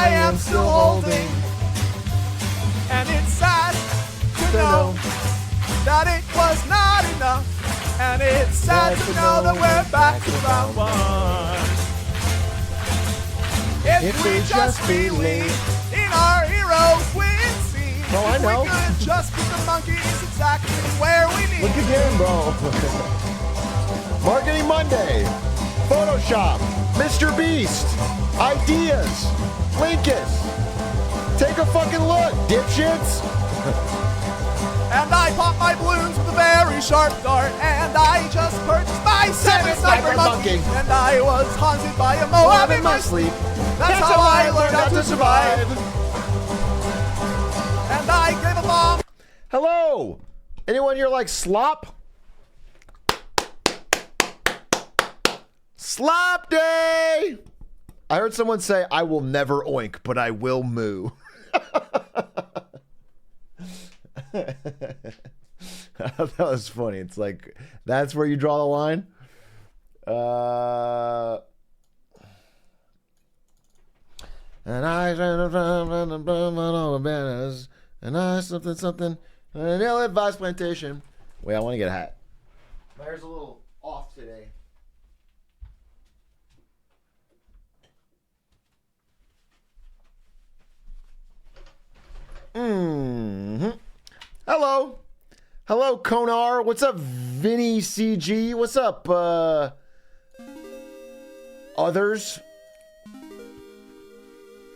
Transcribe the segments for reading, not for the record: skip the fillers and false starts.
I am still holding. And it's sad to know that it was not enough. And it's sad to know that we're back to round one. If we just believe in our heroes win scene. Oh, I know. We could just put the monkeys exactly where we need. Look again, bro. Marketing Monday. Photoshop. Mr. Beast. Ideas. Linkus. Take a fucking look, dipshits. And I pop my balloons with a very sharp dart. And I just purchased my seven sniper monkey. And I was haunted by a Moab in my sleep. That's how I learned how to survive. And I gave a bomb. Hello. Anyone here like Slop? Slop day. I heard someone say, I will never oink, but I will moo. That was funny. It's like, that's where you draw the line. And I and I something an ill advised plantation. Wait, I want to get a hat. My hair's a little off today. Hello. Hello, Konar. What's up, Vinny CG? What's up, others?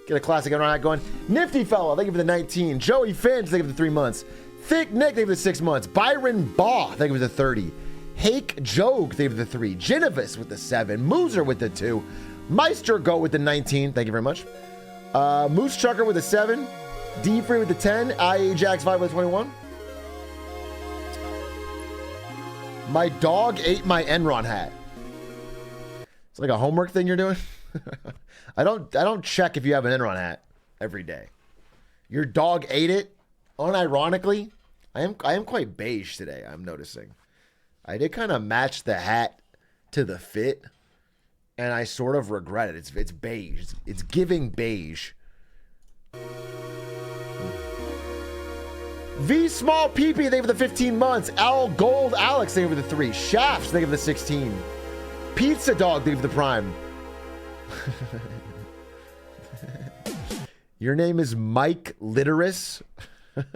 Get a classic on going. Nifty Fellow, thank you for the 19. Joey Finch, thank you for the 3 months. Thick Nick, thank you for the 6 months. Byron Baugh, thank you for the 30. Hake Jogue, thank you for the 3. Genevis with the 7. Mooser with the 2. Meister Go with the 19, thank you very much. Moose Chucker with the 7. D Free with the 10. IE Jax 5 with the 21. My dog ate my Enron hat. It's like a homework thing you're doing. I don't check if you have an Enron hat every day. Your dog ate it. Unironically, I am quite beige today. I'm noticing. I did kind of match the hat to the fit, and I sort of regret it. It's beige. It's giving beige. V Small PP, thank you for the 15 months. Owl Gold Alex, thank you for the 3. Shafts, thank you for the 16. Pizza Dog, thank you for the Prime. Your name is Mike Litteris. Thank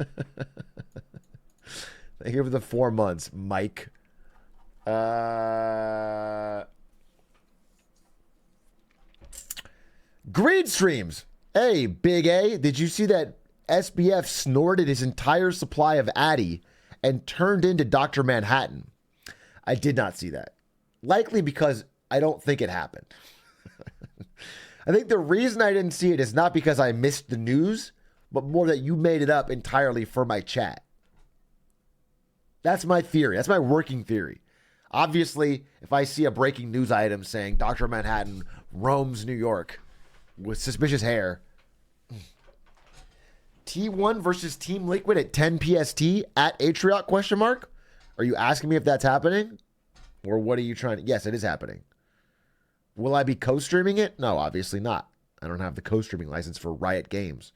you for the 4 months, Mike. Greed Streams. Hey, Big A, did you see that SBF snorted his entire supply of Addy and turned into Dr. Manhattan? I did not see that. Likely because I don't think it happened. I think the reason I didn't see it is not because I missed the news, but more that you made it up entirely for my chat. That's my theory. That's my working theory. Obviously, if I see a breaking news item saying Dr. Manhattan roams New York with suspicious hair, T1 versus Team Liquid at 10 PST at Atrioc question mark? Are you asking me if that's happening? Or what are you trying to... Yes, it is happening. Will I be co-streaming it? No, obviously not. I don't have the co-streaming license for Riot Games.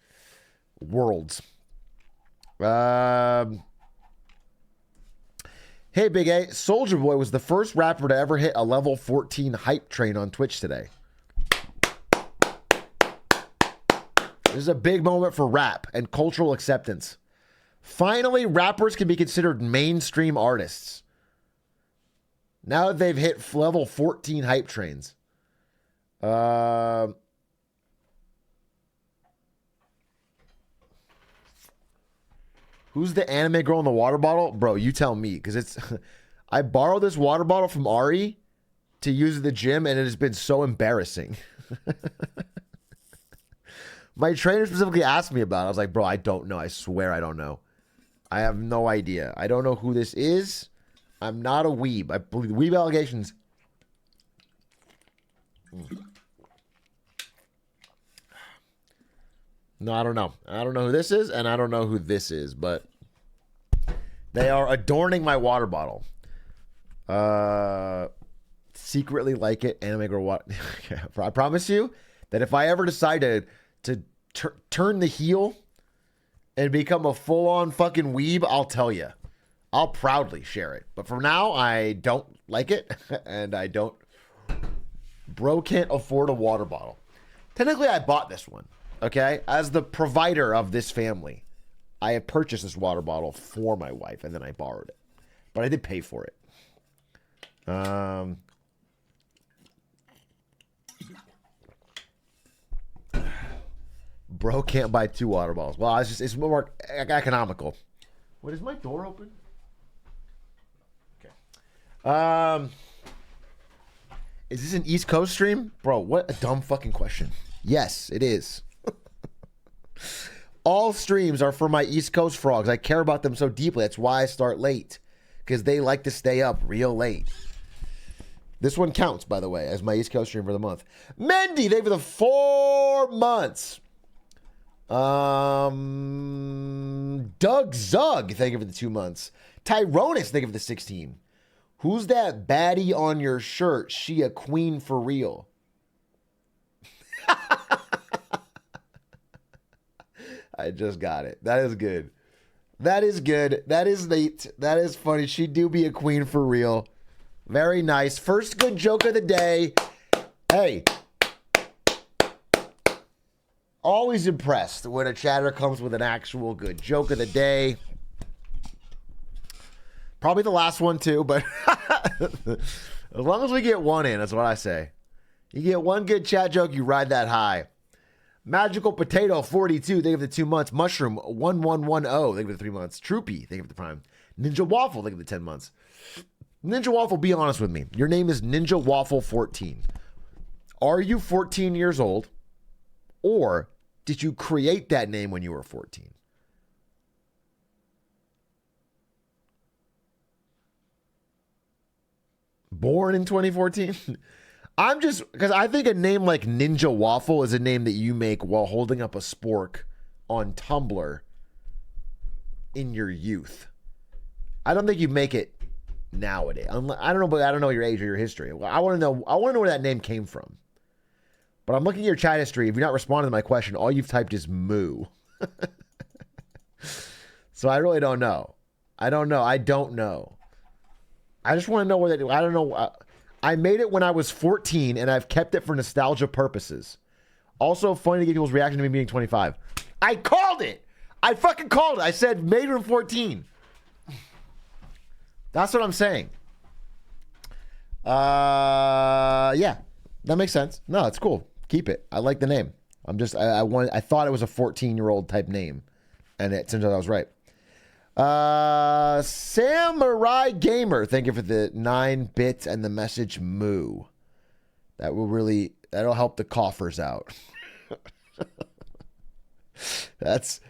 Worlds. Hey, Big A. Soulja Boy was the first rapper to ever hit a level 14 hype train on Twitch today. This is a big moment for rap and cultural acceptance. Finally, rappers can be considered mainstream artists. Now that they've hit level 14 hype trains. Who's the anime girl in the water bottle? Bro, you tell me, because it's... I borrowed this water bottle from Ari to use at the gym, and it has been so embarrassing. My trainer specifically asked me about it. I was like, bro, I don't know. I swear I don't know. I have no idea. I don't know who this is. I'm not a weeb. I believe the weeb allegations... No, I don't know. I don't know who this is, and I don't know who this is, but they are adorning my water bottle. Secretly like it, anime girl. What? I promise you that if I ever decide to to turn the heel and become a full-on fucking weeb, I'll tell you. I'll proudly share it. But for now, I don't like it, and I don't... Bro can't afford a water bottle. Technically, I bought this one, okay? As the provider of this family, I have purchased this water bottle for my wife, and then I borrowed it. But I did pay for it. Bro can't buy 2 water bottles. Well, it's more economical. What, is my door open? Okay. Is this an East Coast stream? Bro, what a dumb fucking question. Yes, it is. All streams are for my East Coast frogs. I care about them so deeply. That's why I start late. Because they like to stay up real late. This one counts, by the way, as my East Coast stream for the month. Mendy, thank you for the 4 months. Doug Zug, thank you for the 2 months. Tyronus, thank you for the 16. Who's that baddie on your shirt? She a queen for real. I just got it. That is good. That is good. That is neat. That is funny. She do be a queen for real. Very nice. First good joke of the day. Hey. Always impressed when a chatter comes with an actual good joke of the day. Probably the last one too, but as long as we get one in, that's what I say. You get one good chat joke, you ride that high. Magical Potato 42, thank you for the 2 months. Mushroom 1110, thank you for the 3 months. Troopy, thank you for the prime. Ninja Waffle, thank you for the 10 months. Ninja Waffle, be honest with me. Your name is Ninja Waffle 14. Are you 14 years old? Or did you create that name when you were 14? Born in 2014? I'm just, because I think a name like Ninja Waffle is a name that you make while holding up a spork on Tumblr in your youth. I don't think you make it nowadays. I don't know, but I don't know your age or your history. I want to know where that name came from. But I'm looking at your chat history. If you're not responding to my question, all you've typed is moo. So I really don't know. I don't know. I just want to know where that. I don't know. I made it when I was 14, and I've kept it for nostalgia purposes. Also, funny to get people's reaction to me being 25. I called it. I fucking called it. I said made it when 14. That's what I'm saying. Yeah, that makes sense. No, it's cool. Keep it. I like the name. I thought it was a 14-year-old type name, and it turns out I was right. Samurai Gamer, thank you for the 9 bits and the message moo. That'll help the coffers out. That's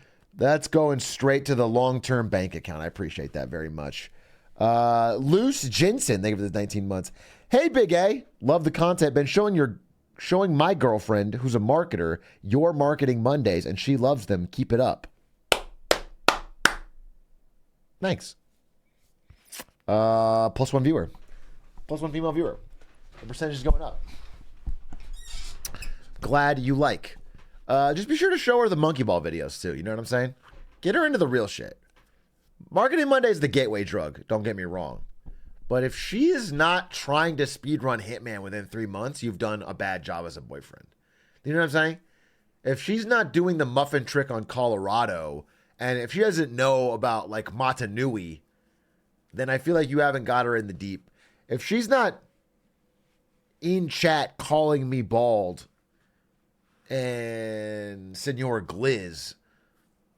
going straight to the long-term bank account. I appreciate that very much. Loose Jensen, thank you for the 19 months. Hey, Big A, love the content. Been showing my girlfriend, who's a marketer, your marketing Mondays, and she loves them. Keep it up. Thanks. +1 viewer. +1 female viewer. The percentage is going up. Glad you like. Just be sure to show her the monkey ball videos too. You know what I'm saying? Get her into the real shit. Marketing Monday is the gateway drug. Don't get me wrong. But if she is not trying to speedrun Hitman within 3 months, you've done a bad job as a boyfriend. You know what I'm saying? If she's not doing the muffin trick on Colorado, and if she doesn't know about like Mata Nui, then I feel like you haven't got her in the deep. If she's not in chat calling me bald and Senor Gliz,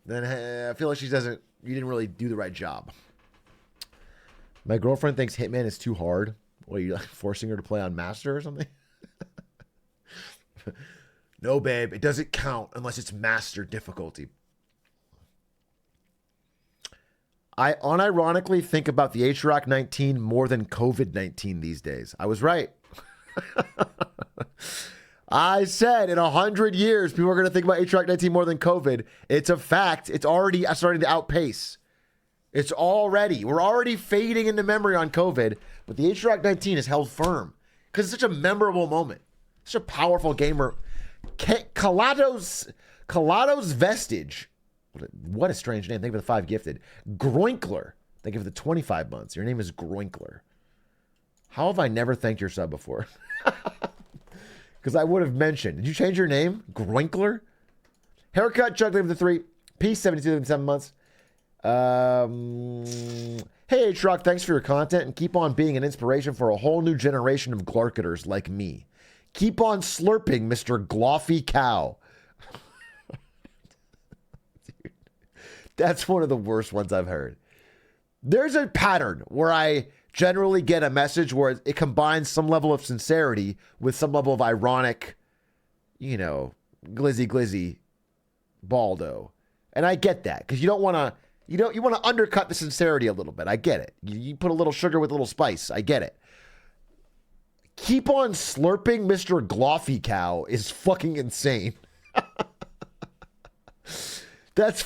then I feel like you didn't really do the right job. My girlfriend thinks Hitman is too hard. What, are you like forcing her to play on Master or something? No, babe, it doesn't count unless it's Master difficulty. I unironically think about the Atrioc 19 more than COVID-19 these days. I was right. I said in 100 years, people are going to think about Atrioc 19 more than COVID. It's a fact. It's already starting to outpace. We're already fading into memory on COVID, but the Atrioc 19 is held firm because it's such a memorable moment. Such a powerful gamer. Calados Vestige. What a strange name. Thank you for the 5 gifted. Groinkler. Thank you for the 25 months. Your name is Groinkler. How have I never thanked your sub before? Because I would have mentioned. Did you change your name? Groinkler? Haircut, Chuck, thank you for the 3. Peace, 72, 7 months. Hey, Atrioc, thanks for your content and keep on being an inspiration for a whole new generation of Glarketers like me. Keep on slurping, Mr. Gloffy Cow. Dude, that's one of the worst ones I've heard. There's a pattern where I generally get a message where it combines some level of sincerity with some level of ironic, you know, glizzy baldo. And I get that because you don't want to, you want to undercut the sincerity a little bit. I get it. You put a little sugar with a little spice. I get it. Keep on slurping, Mr. Gloffy Cow is fucking insane. That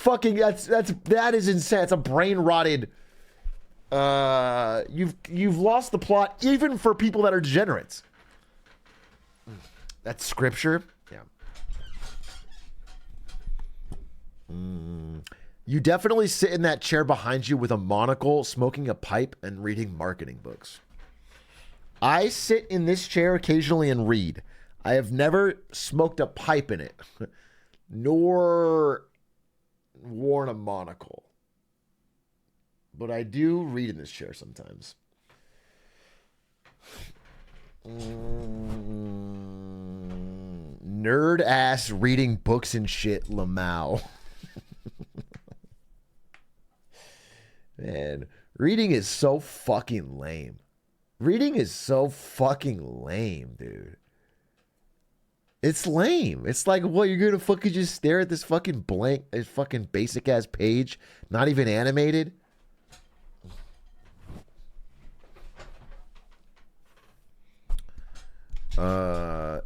is insane. It's a brain rotted. You've lost the plot even for people that are degenerates. That's scripture. Yeah. You definitely sit in that chair behind you with a monocle, smoking a pipe, and reading marketing books. I sit in this chair occasionally and read. I have never smoked a pipe in it, nor worn a monocle. But I do read in this chair sometimes. Nerd ass reading books and shit, Lamau. Man, reading is so fucking lame. Reading is so fucking lame, dude. It's lame. It's like, what, you're gonna fucking just stare at this fucking blank, this fucking basic ass page, not even animated?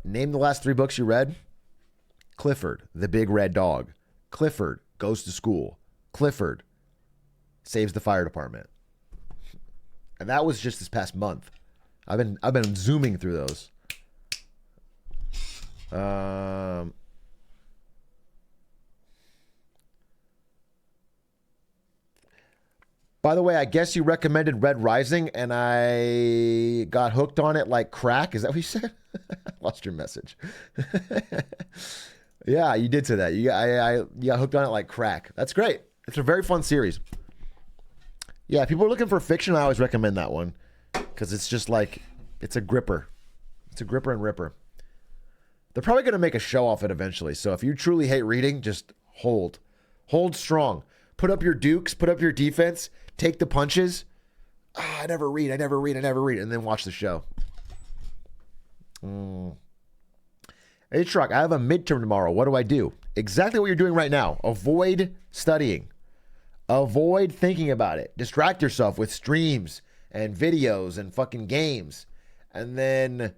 Name the last 3 books you read. Clifford, the Big Red Dog. Clifford Goes to School. Clifford Saves the Fire Department. And that was just this past month. I've been zooming through those. By the way, I guess you recommended Red Rising, and I got hooked on it like crack. Is that what you said? Lost your message. Yeah, you did say that. You got hooked on it like crack. That's great. It's a very fun series. Yeah, if people are looking for fiction, I always recommend that one. Because it's just like, it's a gripper. It's a gripper and ripper. They're probably going to make a show off it eventually. So if you truly hate reading, just hold. Hold strong. Put up your dukes. Put up your defense. Take the punches. I never read. And then watch the show. Hey, Truck, I have a midterm tomorrow. What do I do? Exactly what you're doing right now. Avoid studying. Avoid thinking about it. Distract yourself with streams and videos and fucking games. And then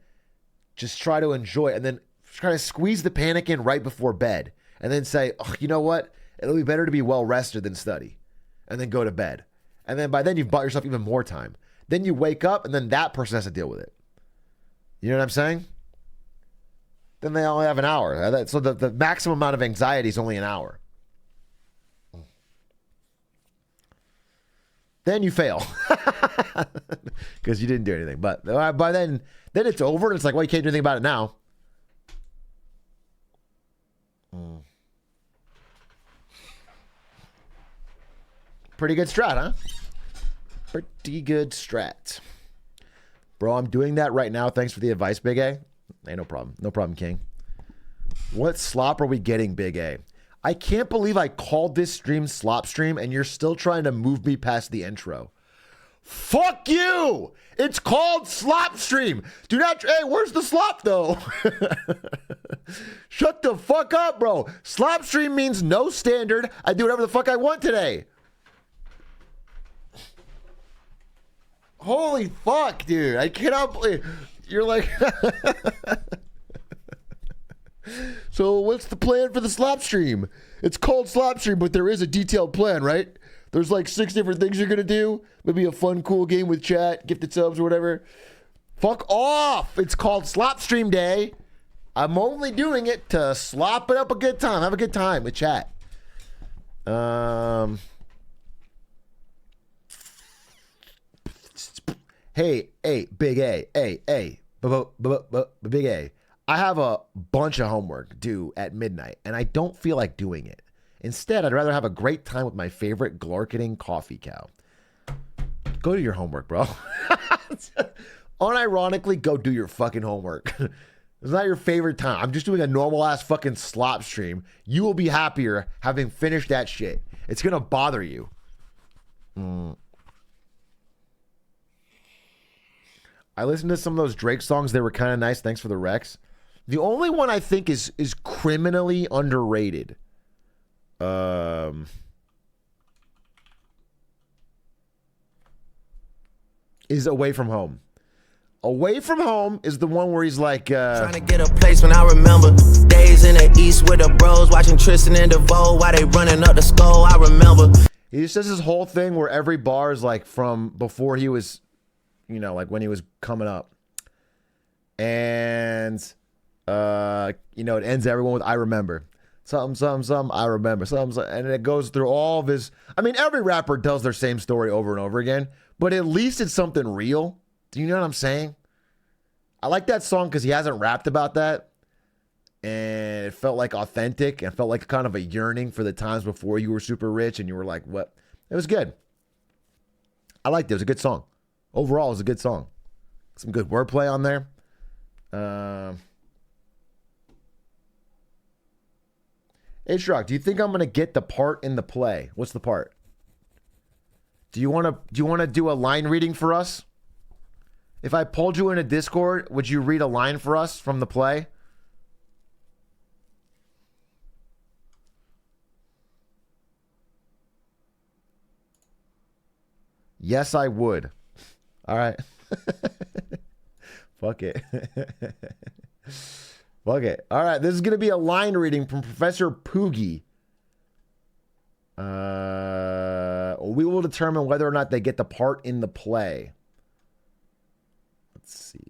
just try to enjoy it. And then try to squeeze the panic in right before bed. And then say, oh, you know what? It'll be better to be well rested than study. And then go to bed. And then by then you've bought yourself even more time. Then you wake up and then that person has to deal with it. You know what I'm saying? Then they only have an hour. So the maximum amount of anxiety is only an hour. Then you fail. Because you didn't do anything. But by then it's over and it's like, well, you can't do anything about it now. Pretty good strat, huh? Pretty good strat. Bro, I'm doing that right now. Thanks for the advice, Big A. Hey, no problem. No problem, King. What slop are we getting, Big A? I can't believe I called this stream Slop Stream and you're still trying to move me past the intro. Fuck you! It's called Slop Stream. Do not... Hey, where's the slop, though? Shut the fuck up, bro. Slop Stream means no standard. I do whatever the fuck I want today. Holy fuck, dude. I cannot believe... You're like... So what's the plan for the Slop Stream? It's called Slop Stream, but there is a detailed plan, right? There's like 6 different things you're going to do. Maybe a fun, cool game with chat, gifted subs or whatever. Fuck off. It's called Slop Stream Day. I'm only doing it to slop it up a good time. Have a good time with chat. Hey, Big A. Big A. I have a bunch of homework due at midnight, and I don't feel like doing it. Instead, I'd rather have a great time with my favorite Glorkening coffee cow. Go do your homework, bro. Unironically, go do your fucking homework. It's not your favorite time. I'm just doing a normal ass fucking slop stream. You will be happier having finished that shit. It's gonna bother you. I listened to some of those Drake songs. They were kind of nice. Thanks for the Rex. The only one I think is criminally underrated. Is Away From Home. Away From Home is the one where he's like trying to get a place when I remember days in the east with the bros watching Tristan and DeVoe while they running up the skull. I remember. He just does this whole thing where every bar is like from before he was, you know, like when he was coming up. And you know, it ends everyone with I remember. Something, I remember. And it goes through all of his. I mean, every rapper tells their same story over and over again, but at least it's something real. Do you know what I'm saying? I like that song because he hasn't rapped about that. And it felt like authentic and felt like kind of a yearning for the times before you were super rich and you were like, what? It was good. I liked it. It was a good song. Overall, it was a good song. Some good wordplay on there. Atrioc, do you think I'm going to get the part in the play? What's the part? Do you want to do a line reading for us? If I pulled you into Discord, would you read a line for us from the play? Yes, I would. All right. Fuck it. Fuck it. All right, this is going to be a line reading from Professor Poogie. We will determine whether or not they get the part in the play. Let's see.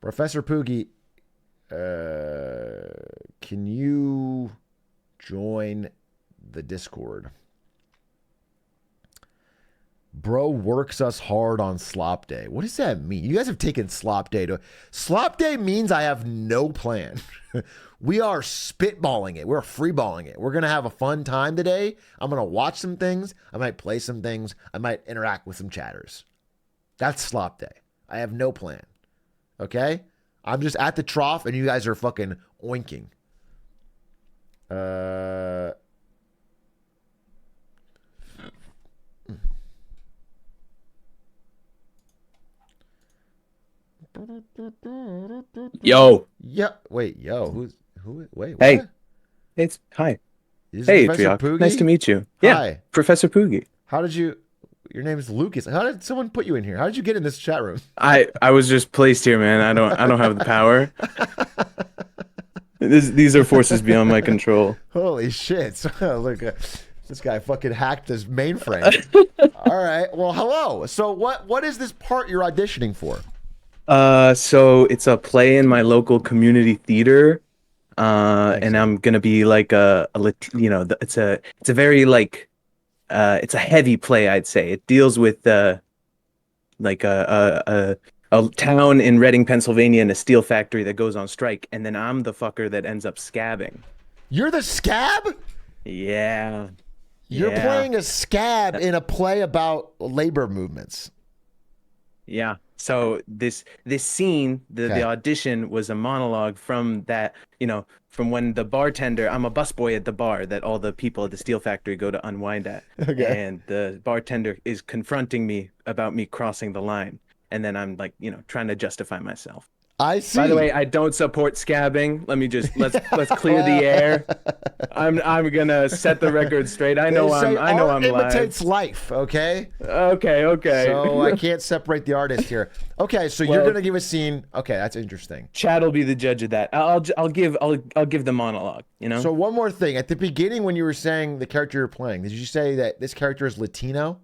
Professor Poogie, can you join the Discord? Bro works us hard on Slop Day. What does that mean? You guys have taken Slop Day to... Slop Day means I have no plan. We are spitballing it. We're freeballing it. We're going to have a fun time today. I'm going to watch some things. I might play some things. I might interact with some chatters. That's Slop Day. I have no plan. Okay? I'm just at the trough and you guys are fucking oinking. Yo. Yeah. Wait, yo. Wait, hey. what? It's hi. Hey, Atrioc. Poogie? Nice to meet you. Hi. Yeah, Professor Poogie. How did you... Your name is Lucas. How did someone put you in here? How did you get in this chat room? I was just placed here, man. I don't have the power. These are forces beyond my control. Holy shit. Look, this guy fucking hacked his mainframe. All right. Well, hello. So what is this part you're auditioning for? So it's a play in my local community theater. And I'm gonna be like it's a very like it's a heavy play, I'd say. It deals with like a town in Reading, Pennsylvania, and a steel factory that goes on strike, and then I'm the fucker that ends up scabbing. You're the scab? Yeah. You're playing a scab in a play about labor movements. Yeah. So this scene, the audition was a monologue from that, from when the bartender, I'm a busboy at the bar that all the people at the steel factory go to unwind at. Okay. And the bartender is confronting me about me crossing the line. And then I'm like, trying to justify myself. I see. By the way, I don't support scabbing. Let me just let's clear the air. I'm gonna set the record straight. I know I'm live. Imitates life. Okay. Okay. So I can't separate the artist here. Okay, so you're gonna give a scene. Okay, that's interesting. Chad will be the judge of that. I'll give the monologue. So one more thing. At the beginning, when you were saying the character you're playing, did you say that this character is Latino?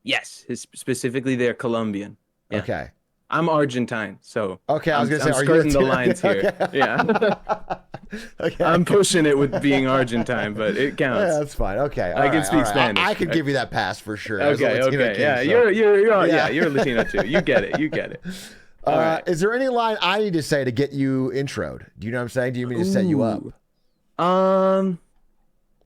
Yes, specifically they're Colombian. Yeah. Okay. I'm Argentine, so Okay, I was gonna say, I'm are you skirting the Latino? lines here. Okay. Yeah. Okay. I'm pushing it with being Argentine, but it counts. Yeah, that's fine. Okay, I can speak Spanish. I could give you that pass for sure. as a Okay, Latino okay, king, yeah, so. you're Latino too. You get it, you get it. All right. Is there any line I need to say to get you introed? Do you know what I'm saying? Do you mean to set you up?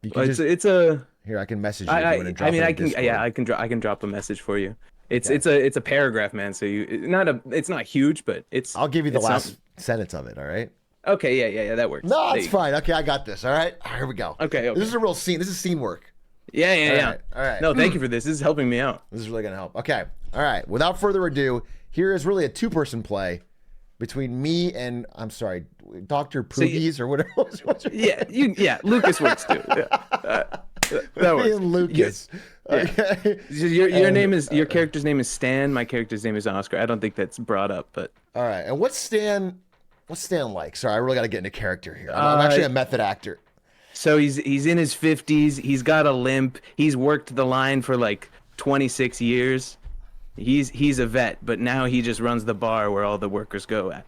You can It's a. Here, I can message you. If you want to drop it in Discord. I can drop a message for you. It's a paragraph, man. So it's not huge, but it's. I'll give you the last sentence of it. All right. Okay, yeah, that works. No, it's fine. Okay, I got this. All right, here we go. Okay. This is a real scene. This is scene work. Yeah. All right. No, thank you for this. This is helping me out. This is really gonna help. Okay. All right. Without further ado, here is really a two-person play between me and Dr. Poogies or whatever. Yeah, Lucas works too. Yeah. That works. Me and Lucas. Yeah. Okay. Your character's name is Stan. My character's name is Oscar. I don't think that's brought up, but all right. And what's Stan like? Sorry, I really got to get into character here. I'm actually a method actor. So he's in his 50s. He's got a limp. He's worked the line for like 26 years. He's a vet, but now he just runs the bar where all the workers go at,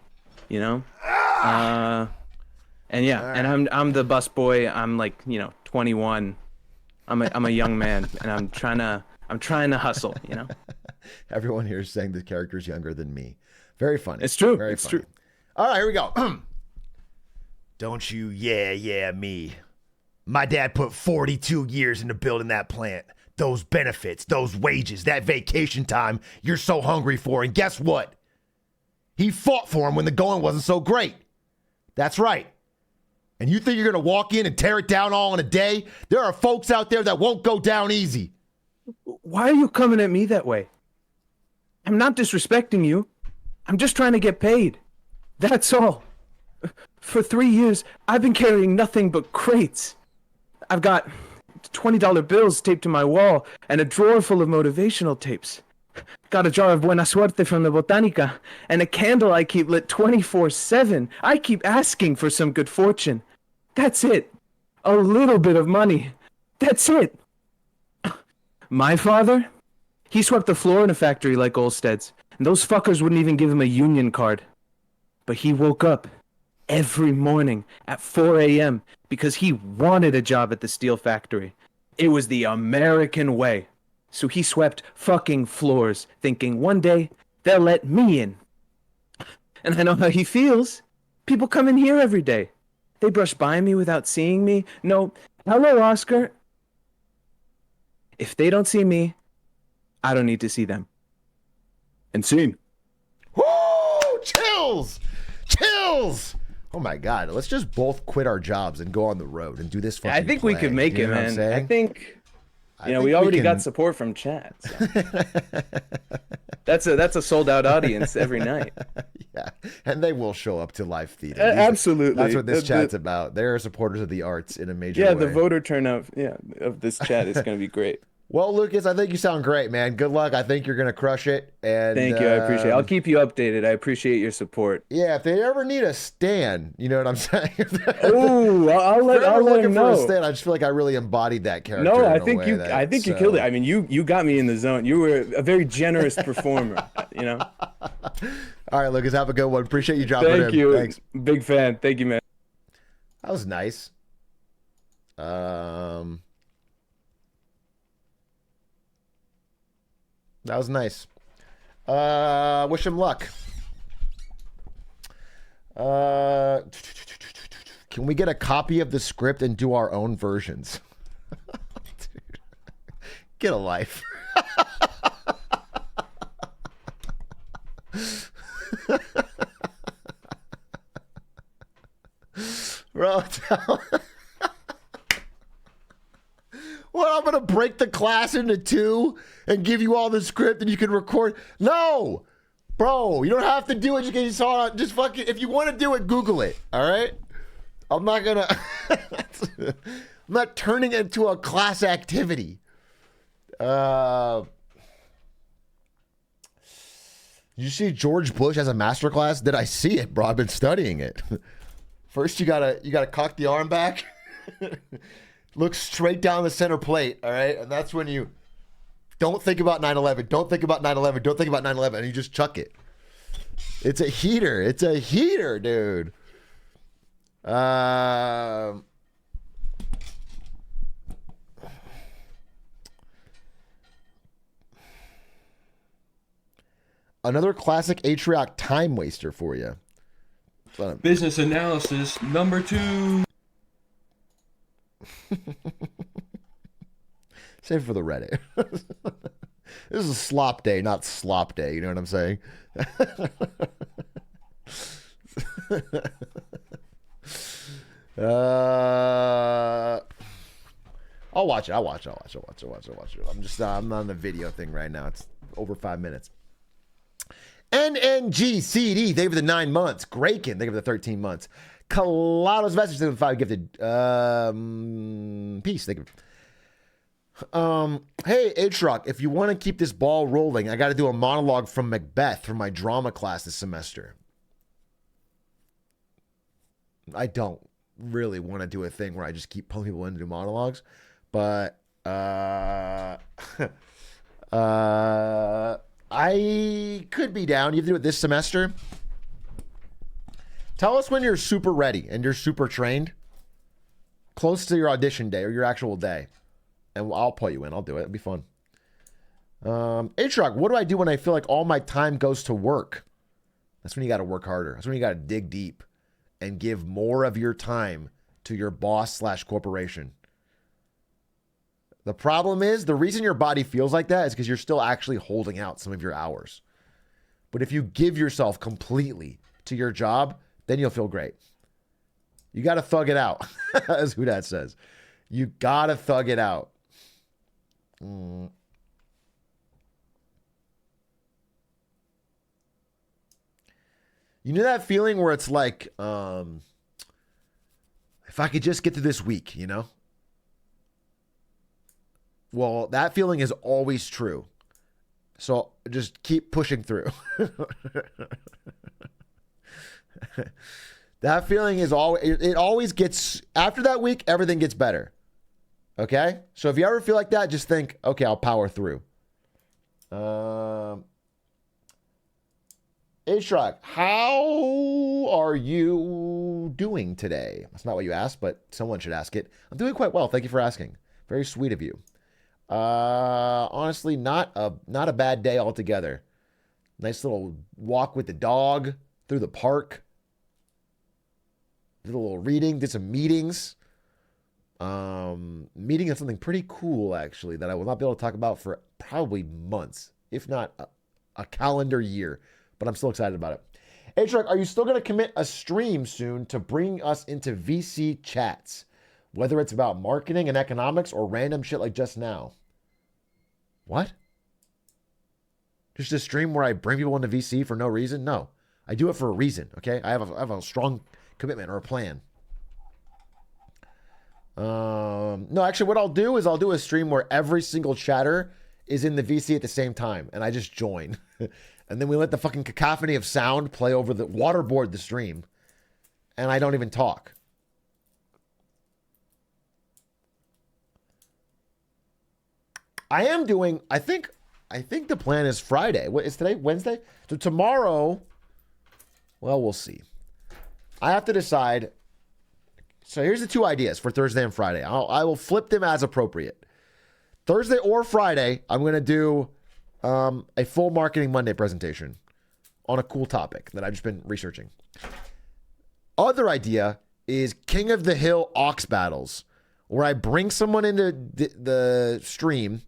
you know? And yeah, right. And I'm the bus boy. I'm like, 21. I'm a young man, and I'm trying to hustle, Everyone here is saying the character's younger than me. Very funny. It's true. Very it's funny. true. All right, here we go. Don't you yeah me. My dad put 42 years into building that plant. Those benefits, those wages, that vacation time you're so hungry for. And guess what? He fought for him when the going wasn't so great. That's right. And you think you're going to walk in and tear it down all in a day? There are folks out there that won't go down easy. Why are you coming at me that way? I'm not disrespecting you. I'm just trying to get paid. That's all. For 3 years, I've been carrying nothing but crates. I've got $20 bills taped to my wall and a drawer full of motivational tapes. Got a jar of Buena Suerte from the Botanica and a candle I keep lit 24/7. I keep asking for some good fortune. That's it. A little bit of money. That's it. My father? He swept the floor in a factory like Olsted's, and those fuckers wouldn't even give him a union card. But he woke up every morning at 4 a.m. because he wanted a job at the steel factory. It was the American way. So he swept fucking floors, thinking one day they'll let me in. And I know how he feels. People come in here every day. They brush by me without seeing me. No, hello, Oscar. If they don't see me, I don't need to see them. And scene. Woo! Chills! Chills! Oh my God, let's just both quit our jobs and go on the road and do this fucking I think play. we could make it, man. I think we already got support from chat. So. That's a sold out audience every night. Yeah, and they will show up to live theater. Absolutely. That's what this chat's about. They're supporters of the arts in a major way. Yeah, the voter turnout of this chat is going to be great. Well, Lucas, I think you sound great, man. Good luck. I think you're going to crush it. And thank you. I appreciate it. I'll keep you updated. I appreciate your support. Yeah, if they ever need a Stan, you know what I'm saying? Oh, I'll let him know. For a Stan, I just feel like I really embodied that character. No, I think you killed it. I mean, you got me in the zone. You were a very generous performer, All right, Lucas, have a good one. Appreciate you dropping in. Thank you. Thanks. Big fan. Thank you, man. That was nice. That was nice. Wish him luck. Can we get a copy of the script and do our own versions? Dude, get a life. Bro, what, I'm gonna break the class into two and give you all the script and you can record? No, bro, you don't have to do it just because you saw it. Just fucking, if you want to do it, Google it. All right, I'm not gonna. I'm not turning it into a class activity. You see, George Bush has a master class. Did I see it, bro? I've been studying it. First, you gotta cock the arm back. Look straight down the center plate, all right? And that's when you Don't think about 9/11. Don't think about 9/11. Don't think about 9/11. And you just chuck it. It's a heater. It's a heater, dude. Another classic Atrioc time waster for you. Business analysis number 2. Save it for the Reddit. This is a slop day, not slop day. You know what I'm saying? I'll watch it. I'll watch it. I'm on the video thing right now. It's over 5 minutes. NNGCD, thank you for the 9 months. Graken, thank you for the 13 months. Colados message, thank you for the 5 gifted. Peace, thank you. Hey, Atrioc, if you want to keep this ball rolling, I got to do a monologue from Macbeth for my drama class this semester. I don't really want to do a thing where I just keep pulling people in to do monologues, but I could be down. You have to do it this semester. Tell us when you're super ready and you're super trained, close to your audition day or your actual day, and I'll put you in. I'll do it. It'll be fun. Atrioc, what do I do when I feel like all my time goes to work? That's when you got to work harder. That's when you got to dig deep and give more of your time to your boss/corporation. The problem is, the reason your body feels like that is because you're still actually holding out some of your hours. But if you give yourself completely to your job, then you'll feel great. You got to thug it out, as who that says. You got to thug it out. You know that feeling where it's like, if I could just get through this week, you know? Well, that feeling is always true. So just keep pushing through. That feeling is it always gets, after that week, everything gets better. Okay? So if you ever feel like that, just think, okay, I'll power through. Atrioc, how are you doing today? That's not what you asked, but someone should ask it. I'm doing quite well. Thank you for asking. Very sweet of you. Honestly, not a bad day altogether. Nice little walk with the dog through the park. Did a little reading, did some meetings. Meeting of something pretty cool, actually, that I will not be able to talk about for probably months, if not a calendar year. But I'm still excited about it. Atrioc, are you still going to commit a stream soon to bring us into VC chats? Whether it's about marketing and economics or random shit like just now. What? Just a stream where I bring people into VC for no reason? No. I do it for a reason, okay? I have a strong commitment or a plan. No, actually what I'll do is I'll do a stream where every single chatter is in the VC at the same time, and I just join. And then we let the fucking cacophony of sound play over the waterboard the stream, and I don't even talk. I am doing, I think the plan is Friday. What is today? Wednesday? So tomorrow, well, we'll see. I have to decide. So here's the two ideas for Thursday and Friday. I will flip them as appropriate. Thursday or Friday, I'm going to do a full Marketing Monday presentation on a cool topic that I've just been researching. Other idea is King of the Hill Aux battles, where I bring someone into the stream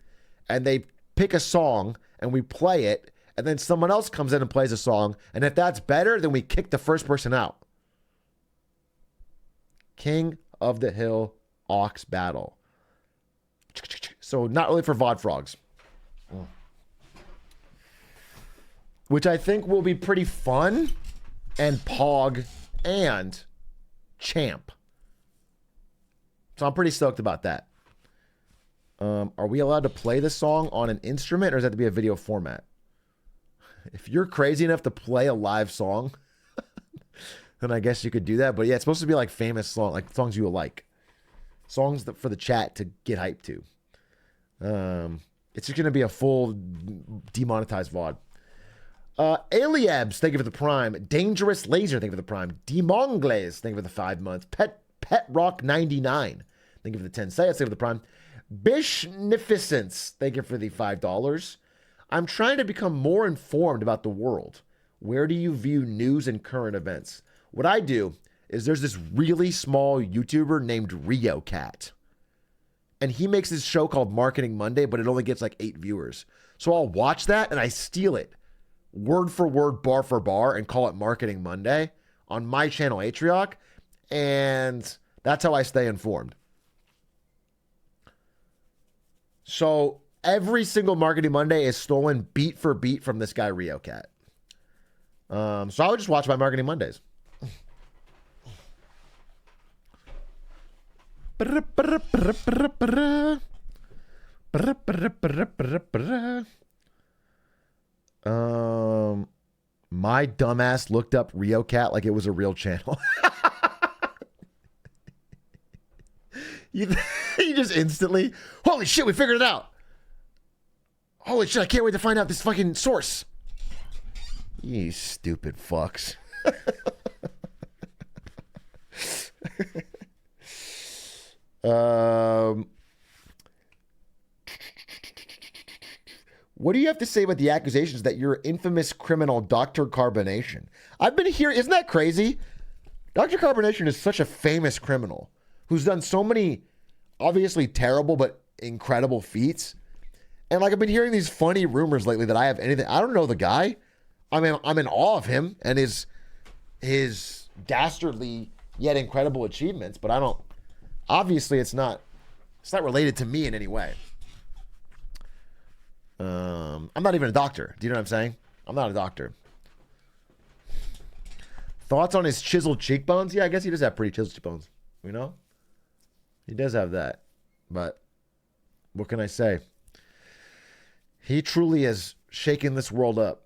and they pick a song and we play it, and then someone else comes in and plays a song, and if that's better, then we kick the first person out. King of the Hill Aux battle. So not only for VOD frogs. Which I think will be pretty fun and pog and champ. So I'm pretty stoked about that. Are we allowed to play the song on an instrument, or does that have to be a video format? If you're crazy enough to play a live song, then I guess you could do that. But yeah, it's supposed to be like famous songs, like songs you will like. Songs for the chat to get hyped to. It's just going to be a full demonetized VOD. Aliabs, thank you for the Prime. Dangerous Laser, thank you for the Prime. Demongles, thank you for the 5 months. Pet Rock 99, thank you for the 10 sayas, thank you for the Prime. Bishnificence, thank you for the $5. I'm trying to become more informed about the world. Where do you view news and current events? What I do is there's this really small YouTuber named RioCat. And he makes this show called Marketing Monday, but it only gets like 8 viewers. So I'll watch that and I steal it word for word, bar for bar, and call it Marketing Monday on my channel, Atrioc. And that's how I stay informed. So every single Marketing Monday is stolen beat for beat from this guy, RioCat. So I would just watch my Marketing Mondays. My dumbass looked up RioCat like it was a real channel. you just instantly, holy shit, we figured it out. Holy shit, I can't wait to find out this fucking source. You stupid fucks. What do you have to say about the accusations that you're infamous criminal Dr. Carbonation? I've been hearing, isn't that crazy? Dr. Carbonation is such a famous criminal who's done so many obviously terrible but incredible feats. And like I've been hearing these funny rumors lately that I have anything. I don't know the guy. I mean, I'm in awe of him and his dastardly yet incredible achievements, but I don't. Obviously, it's not related to me in any way. I'm not even a doctor. Do you know what I'm saying? I'm not a doctor. Thoughts on his chiseled cheekbones? Yeah, I guess he does have pretty chiseled cheekbones. You know? He does have that. But what can I say? He truly has shaken this world up.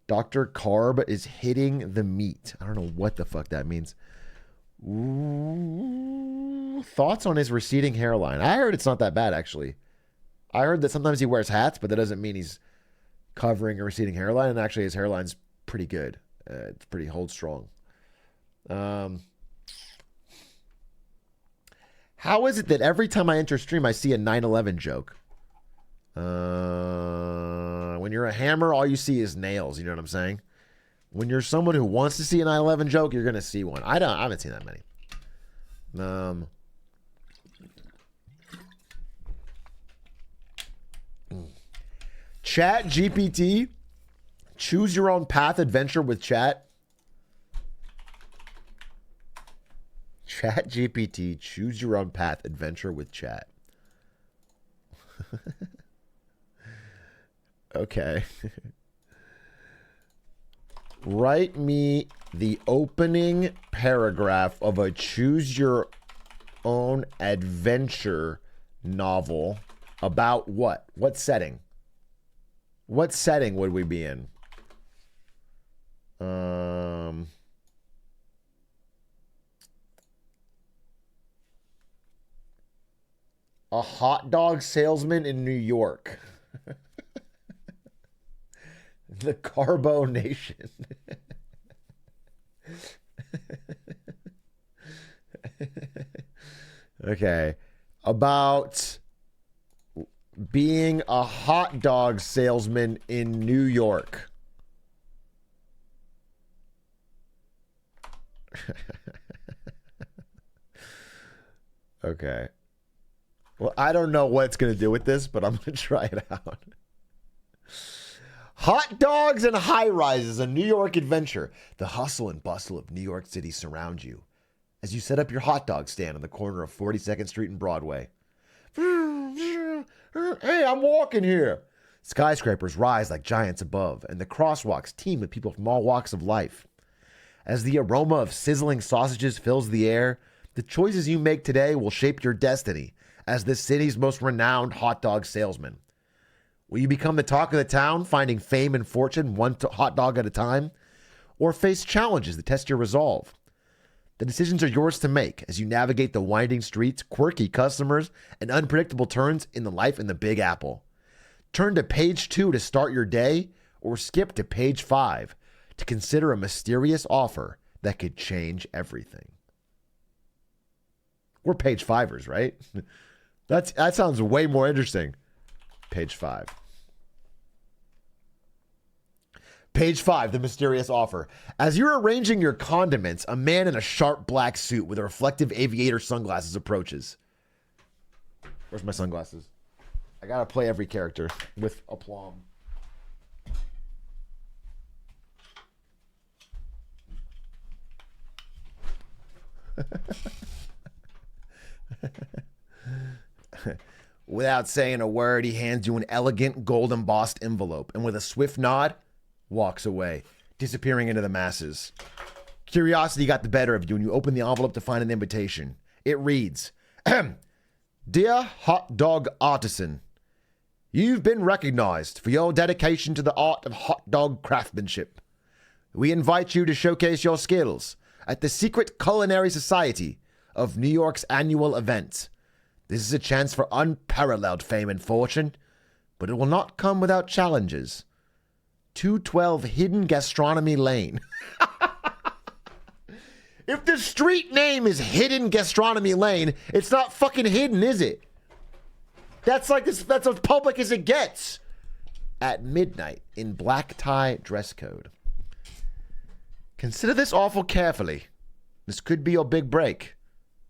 Dr. Carb is hitting the meat. I don't know what the fuck that means. Ooh, thoughts on his receding hairline? I heard it's not that bad, actually. I heard that sometimes he wears hats, but that doesn't mean he's covering a receding hairline. And actually, his hairline's pretty good. It's pretty hold strong. How is it that every time I enter stream, I see a 9/11 joke? When you're a hammer, all you see is nails. You know what I'm saying? When you're someone who wants to see a 9/11 joke, you're gonna see one. I haven't seen that many. ChatGPT, choose your own path adventure with chat. ChatGPT, choose your own path adventure with chat. Okay. Write me the opening paragraph of a choose your own adventure novel about what? What setting? What setting would we be in? A hot dog salesman in New York. The Carbo Nation. Okay. About being a hot dog salesman in New York. Okay. Well, I don't know what it's going to do with this, but I'm going to try it out. Hot dogs and high rises, a New York adventure. The hustle and bustle of New York City surround you as you set up your hot dog stand on the corner of 42nd Street and Broadway. Hey, I'm walking here. Skyscrapers rise like giants above, and the crosswalks teem with people from all walks of life. As the aroma of sizzling sausages fills the air, the choices you make today will shape your destiny as the city's most renowned hot dog salesman. Will you become the talk of the town, finding fame and fortune one hot dog at a time? or face challenges that test your resolve. The decisions are yours to make as you navigate the winding streets, quirky customers, and unpredictable turns in the life in the Big Apple. Turn to page 2 to start your day, or skip to page 5 to consider a mysterious offer that could change everything. We're page 5ers, right? That sounds way more interesting. Page 5. Page 5, the mysterious offer. As you're arranging your condiments, a man in a sharp black suit with reflective aviator sunglasses approaches. Where's my sunglasses? I gotta play every character with aplomb. Without saying a word, he hands you an elegant gold embossed envelope and with a swift nod, walks away, disappearing into the masses. Curiosity got the better of you and you open the envelope to find an invitation. It reads, Dear hot dog artisan, you've been recognized for your dedication to the art of hot dog craftsmanship. We invite you to showcase your skills at the Secret Culinary Society of New York's annual event. This is a chance for unparalleled fame and fortune, but it will not come without challenges. 212 Hidden Gastronomy Lane. If the street name is Hidden Gastronomy Lane, it's not fucking hidden, is it? That's as public as it gets. At midnight in black tie dress code. Consider this offer carefully. This could be your big break,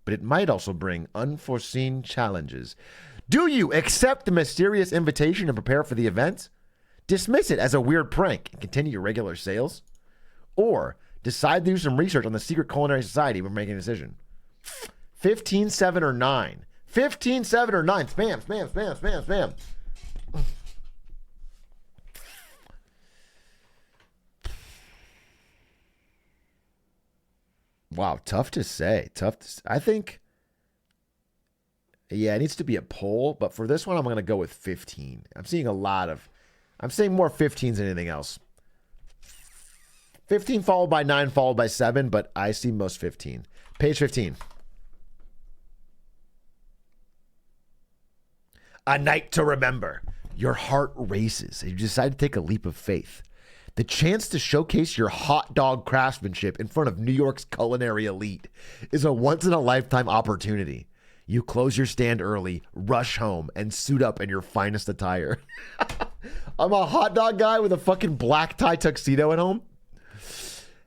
but it might also bring unforeseen challenges. Do you accept the mysterious invitation and prepare for the event? Dismiss it as a weird prank and continue your regular sales? Or decide to do some research on the Secret Culinary Society when making a decision? 15, 7, or 9. 15, 7, or 9. Spam, spam, spam, spam, spam. Wow, tough to say. I think, yeah, it needs to be a poll, but for this one, I'm going to go with 15. I'm seeing more 15s than anything else. 15 followed by 9 followed by 7, but I see most 15. Page 15. A night to remember. Your heart races and you decide to take a leap of faith. The chance to showcase your hot dog craftsmanship in front of New York's culinary elite is a once-in-a-lifetime opportunity. You close your stand early, rush home, and suit up in your finest attire. I'm a hot dog guy with a fucking black tie tuxedo at home.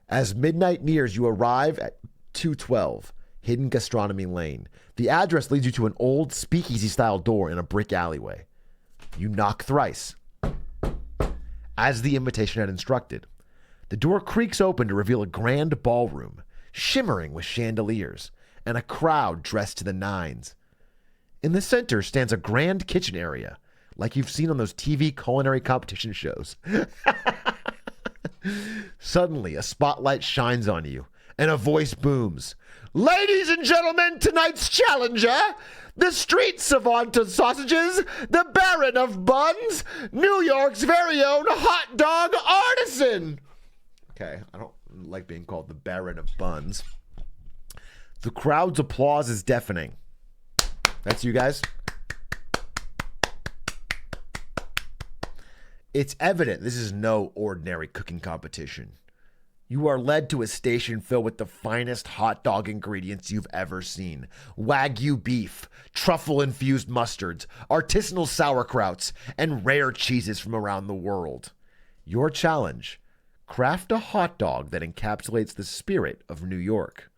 As midnight nears, you arrive at 212 Hidden Gastronomy Lane. The address leads you to an old speakeasy-style door in a brick alleyway. You knock thrice, as the invitation had instructed. The door creaks open to reveal a grand ballroom, shimmering with chandeliers, and a crowd dressed to the nines. In the center stands a grand kitchen area, like you've seen on those TV culinary competition shows. Suddenly, a spotlight shines on you, and a voice booms. Ladies and gentlemen, tonight's challenger, the street savant of sausages, the Baron of buns, New York's very own hot dog artisan. Okay, I don't like being called the Baron of buns. The crowd's applause is deafening. That's you guys. It's evident this is no ordinary cooking competition. You are led to a station filled with the finest hot dog ingredients you've ever seen. Wagyu beef, truffle-infused mustards, artisanal sauerkrauts, and rare cheeses from around the world. Your challenge: craft a hot dog that encapsulates the spirit of New York.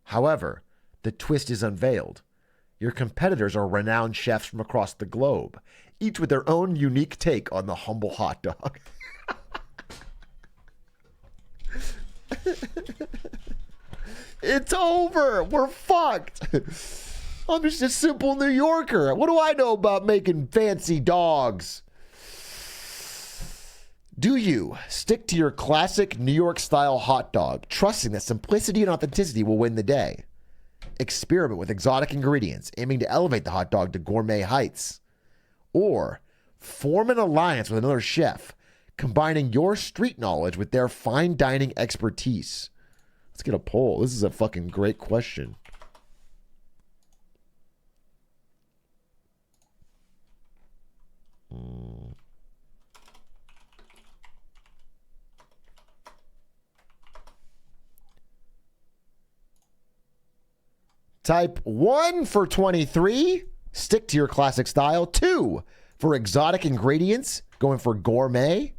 However, the twist is unveiled. Your competitors are renowned chefs from across the globe, each with their own unique take on the humble hot dog. It's over. We're fucked. I'm just a simple New Yorker. What do I know about making fancy dogs? Do you stick to your classic New York style hot dog, trusting that simplicity and authenticity will win the day? Experiment with exotic ingredients, aiming to elevate the hot dog to gourmet heights? Or form an alliance with another chef, combining your street knowledge with their fine dining expertise? Let's get a poll. This is a fucking great question. Type 1 for 23, stick to your classic style. 2 for exotic ingredients, going for gourmet.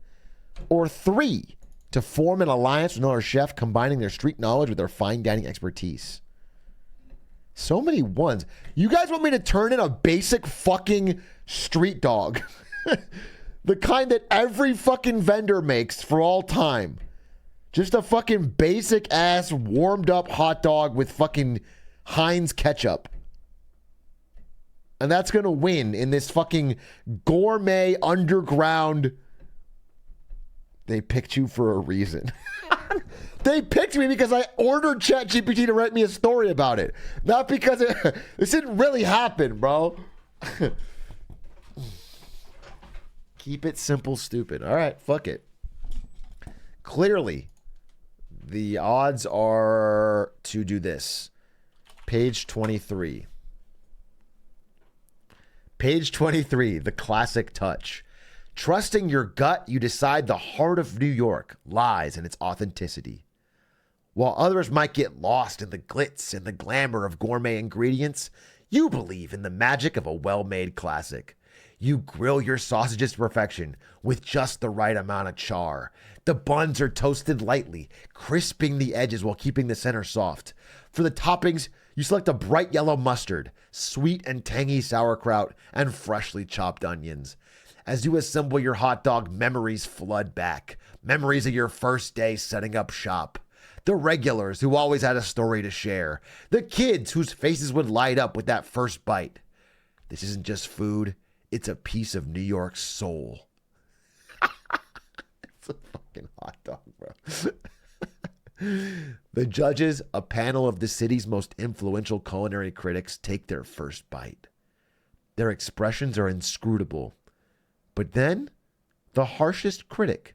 Or 3 to form an alliance with another chef, combining their street knowledge with their fine dining expertise. So many ones. You guys want me to turn in a basic fucking street dog? The kind that every fucking vendor makes for all time. Just a fucking basic ass warmed up hot dog with fucking Heinz ketchup. And that's going to win in this fucking gourmet underground. They picked you for a reason. They picked me because I ordered ChatGPT to write me a story about it. Not because this didn't really happen, bro. Keep it simple, stupid. All right, fuck it. Clearly, the odds are to do this. Page 23. Page 23, the classic touch. Trusting your gut, you decide the heart of New York lies in its authenticity. While others might get lost in the glitz and the glamour of gourmet ingredients, you believe in the magic of a well-made classic. You grill your sausages to perfection with just the right amount of char. The buns are toasted lightly, crisping the edges while keeping the center soft. For the toppings, you select a bright yellow mustard, sweet and tangy sauerkraut, and freshly chopped onions. As you assemble your hot dog, memories flood back. Memories of your first day setting up shop. The regulars who always had a story to share. The kids whose faces would light up with that first bite. This isn't just food. It's a piece of New York's soul. It's a fucking hot dog, bro. The judges, a panel of the city's most influential culinary critics, take their first bite. Their expressions are inscrutable. But then, the harshest critic,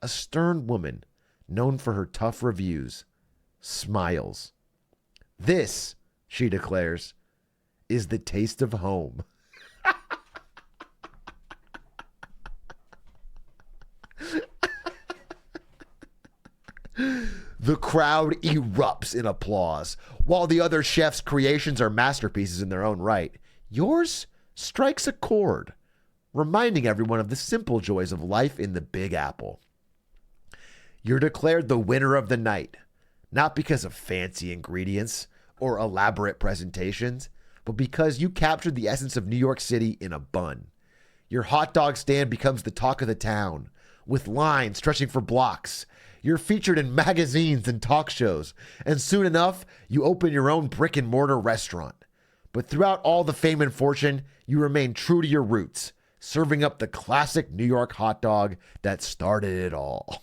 a stern woman known for her tough reviews, smiles. This, she declares, is the taste of home. The crowd erupts in applause. While the other chefs' creations are masterpieces in their own right, yours strikes a chord, reminding everyone of the simple joys of life in the Big Apple. You're declared the winner of the night, not because of fancy ingredients or elaborate presentations, but because you captured the essence of New York City in a bun. Your hot dog stand becomes the talk of the town, with lines stretching for blocks. You're featured in magazines and talk shows, and soon enough, you open your own brick and mortar restaurant. But throughout all the fame and fortune, you remain true to your roots, serving up the classic New York hot dog that started it all.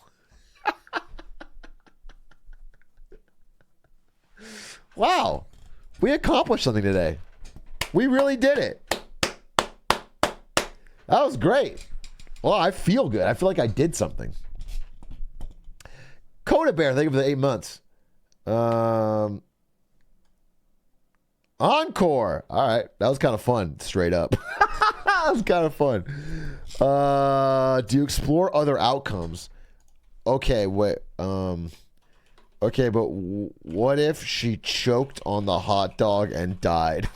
Wow, we accomplished something today. We really did it. That was great. Well, I feel good. I feel like I did something. Coda Bear, thank you for the 8 months. Encore. All right. That was kind of fun, straight up. That was kind of fun. Do you explore other outcomes? Okay, wait. Okay, but what if she choked on the hot dog and died?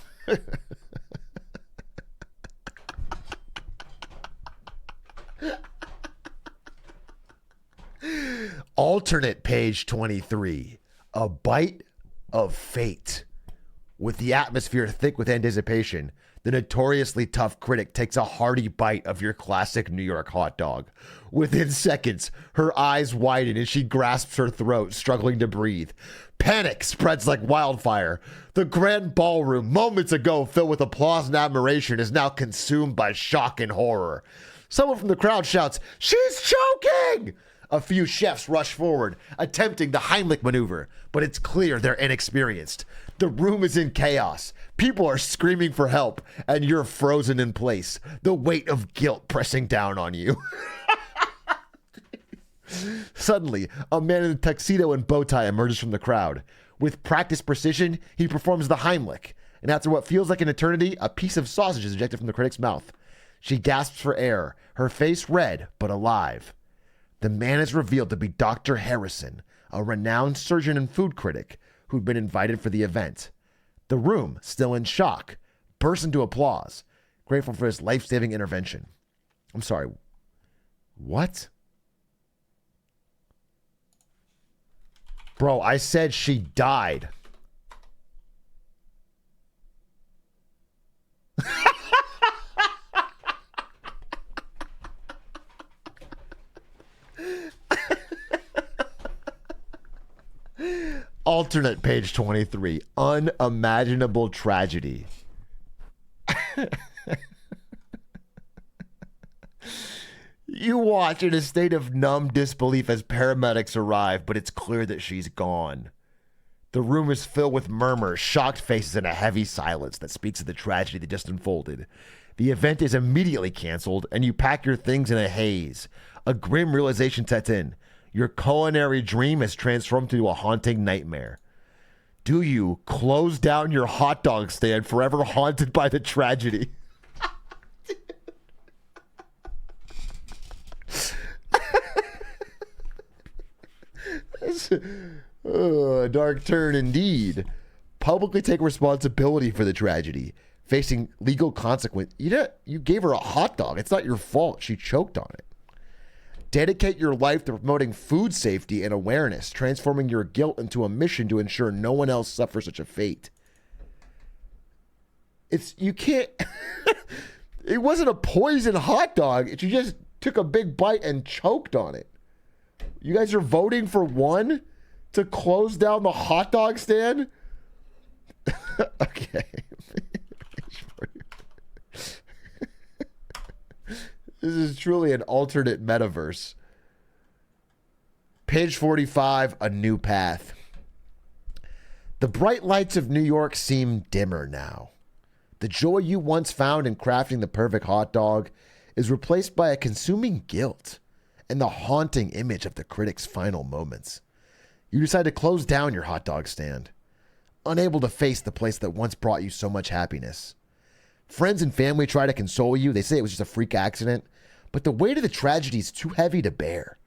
Alternate page 23. A bite of fate. With the atmosphere thick with anticipation, the notoriously tough critic takes a hearty bite of your classic New York hot dog. Within seconds, her eyes widen as she grasps her throat, struggling to breathe. Panic spreads like wildfire. The grand ballroom, moments ago filled with applause and admiration, is now consumed by shock and horror. Someone from the crowd shouts, "She's choking!" A few chefs rush forward, attempting the Heimlich maneuver, but it's clear they're inexperienced. The room is in chaos. People are screaming for help, and you're frozen in place, the weight of guilt pressing down on you. Suddenly, a man in a tuxedo and bow tie emerges from the crowd. With practiced precision, he performs the Heimlich, and after what feels like an eternity, a piece of sausage is ejected from the critic's mouth. She gasps for air, her face red but alive. The man is revealed to be Dr. Harrison, a renowned surgeon and food critic who'd been invited for the event. The room, still in shock, bursts into applause, grateful for his life-saving intervention. I'm sorry. What? Bro, I said she died. Alternate page 23. Unimaginable tragedy. You watch in a state of numb disbelief as paramedics arrive, but it's clear that she's gone. The room is filled with murmurs, shocked faces, and a heavy silence that speaks of the tragedy that just unfolded. The event is immediately canceled, and you pack your things in a haze. A grim realization sets in. Your culinary dream has transformed into a haunting nightmare. Do you close down your hot dog stand, forever haunted by the tragedy? A dark turn indeed. Publicly take responsibility for the tragedy, facing legal consequence. You gave her a hot dog. It's not your fault. She choked on it. Dedicate your life to promoting food safety and awareness, transforming your guilt into a mission to ensure no one else suffers such a fate. You can't. It wasn't a poison hot dog. She just took a big bite and choked on it. You guys are voting for one to close down the hot dog stand? Okay. This is truly an alternate metaverse. Page 45, A New Path. The bright lights of New York seem dimmer now. The joy you once found in crafting the perfect hot dog is replaced by a consuming guilt and the haunting image of the critic's final moments. You decide to close down your hot dog stand, unable to face the place that once brought you so much happiness. Friends and family try to console you. They say it was just a freak accident, but the weight of the tragedy is too heavy to bear.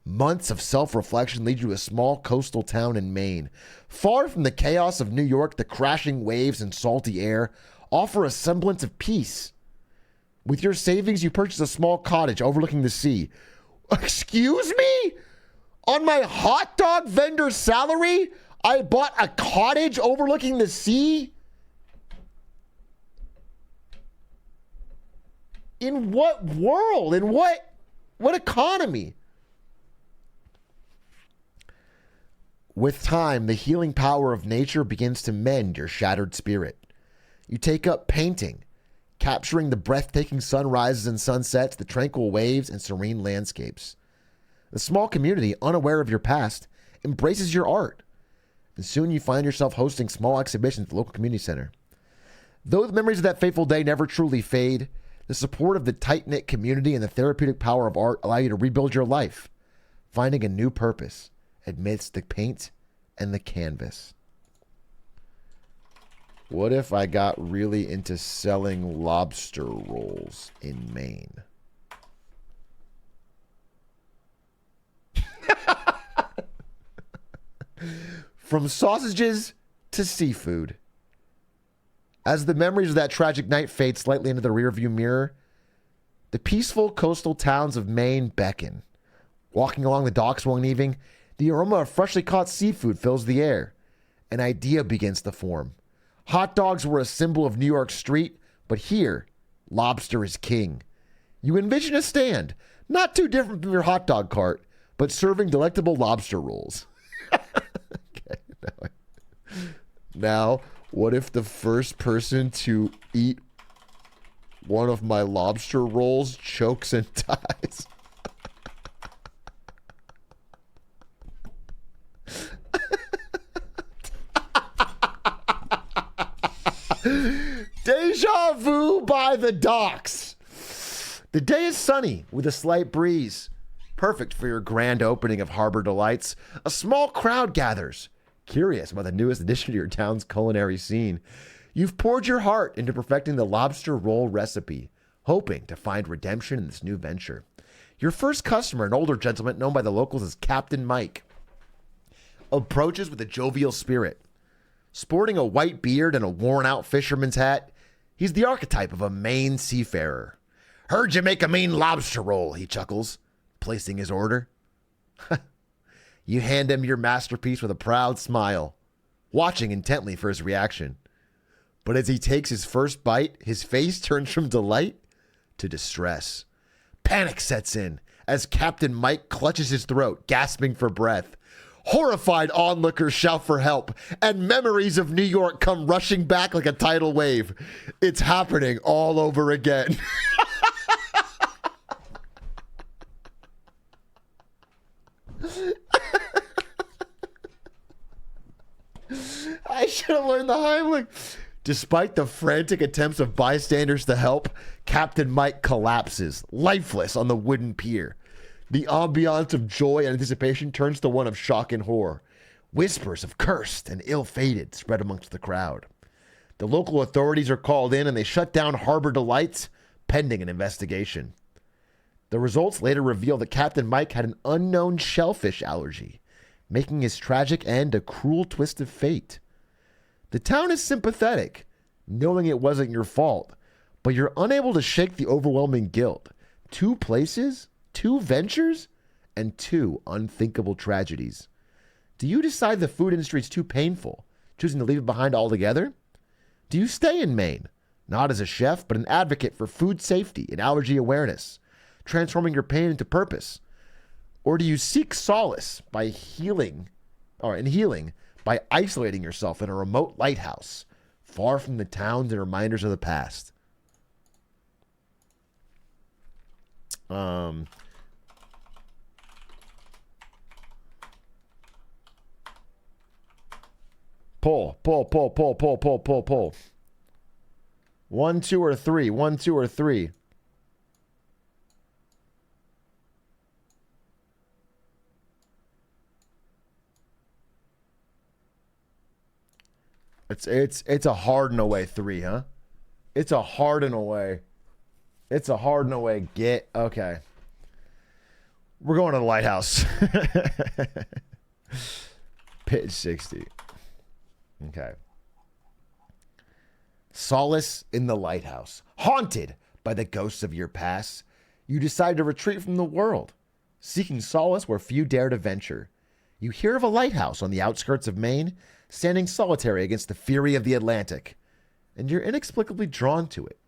Months of self-reflection lead you to a small coastal town in Maine. Far from the chaos of New York, the crashing waves and salty air offer a semblance of peace. With your savings, you purchase a small cottage overlooking the sea. Excuse me? On my hot dog vendor salary, I bought a cottage overlooking the sea? In what world? In what economy? With time, the healing power of nature begins to mend your shattered spirit. You take up painting, capturing the breathtaking sunrises and sunsets, the tranquil waves and serene landscapes. The small community, unaware of your past, embraces your art. And soon you find yourself hosting small exhibitions at the local community center. Though the memories of that fateful day never truly fade, the support of the tight-knit community and the therapeutic power of art allow you to rebuild your life, finding a new purpose amidst the paint and the canvas. What if I got really into selling lobster rolls in Maine? From sausages to seafood. As the memories of that tragic night fade slightly into the rearview mirror, the peaceful coastal towns of Maine beckon. Walking along the docks one evening, the aroma of freshly caught seafood fills the air. An idea begins to form. Hot dogs were a symbol of New York street, but here, lobster is king. You envision a stand, not too different from your hot dog cart, but serving delectable lobster rolls. Okay, now, what if the first person to eat one of my lobster rolls chokes and dies? Deja vu by the docks. The day is sunny with a slight breeze. Perfect for your grand opening of Harbor Delights, a small crowd gathers, curious about the newest addition to your town's culinary scene. You've poured your heart into perfecting the lobster roll recipe, hoping to find redemption in this new venture. Your first customer, an older gentleman known by the locals as Captain Mike, approaches with a jovial spirit. Sporting a white beard and a worn-out fisherman's hat, he's the archetype of a Maine seafarer. "Heard you make a mean lobster roll," he chuckles, placing his order. You hand him your masterpiece with a proud smile, watching intently for his reaction. But as he takes his first bite, his face turns from delight to distress. Panic sets in as Captain Mike clutches his throat, gasping for breath. Horrified onlookers shout for help, and memories of New York come rushing back like a tidal wave. It's happening all over again. I should have learned the Heimlich. Despite the frantic attempts of bystanders to help, Captain Mike collapses, lifeless, on the wooden pier. The ambiance of joy and anticipation turns to one of shock and horror. Whispers of cursed and ill-fated spread amongst the crowd. The local authorities are called in and they shut down Harbor Delights, pending an investigation. The results later reveal that Captain Mike had an unknown shellfish allergy, making his tragic end a cruel twist of fate. The town is sympathetic, knowing it wasn't your fault, but you're unable to shake the overwhelming guilt. 2 places, 2 ventures, and 2 unthinkable tragedies. Do you decide the food industry is too painful, choosing to leave it behind altogether? Do you stay in Maine, not as a chef, but an advocate for food safety and allergy awareness, transforming your pain into purpose? Or do you seek solace by healing by isolating yourself in a remote lighthouse, far from the towns and reminders of the past? Pull. 1, 2, or 3. 1, 2, or 3. It's a hard and away 3, huh? It's a hard and away. It's a hard and away. Okay. We're going to the lighthouse. Page 60. Okay. Solace in the lighthouse. Haunted by the ghosts of your past, you decide to retreat from the world, seeking solace where few dare to venture. You hear of a lighthouse on the outskirts of Maine, standing solitary against the fury of the Atlantic, and you're inexplicably drawn to it.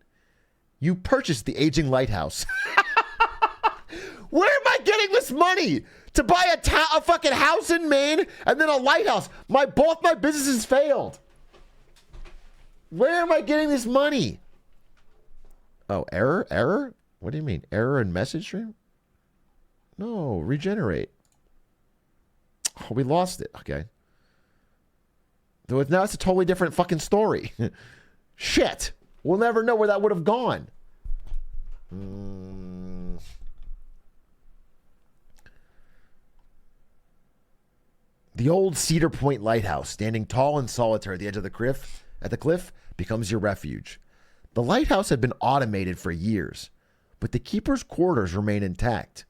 You purchase the aging lighthouse. Where am I getting this money to buy a fucking house in Maine and then a lighthouse? Both my businesses failed. Where am I getting this money? Oh, error? What do you mean? Error in message stream? No, regenerate. Oh, we lost it. Okay. Though now it's a totally different fucking story. Shit. We'll never know where that would have gone. The old Cedar Point Lighthouse, standing tall and solitary at the edge of the cliff, becomes your refuge. The lighthouse had been automated for years, but the keeper's quarters remain intact.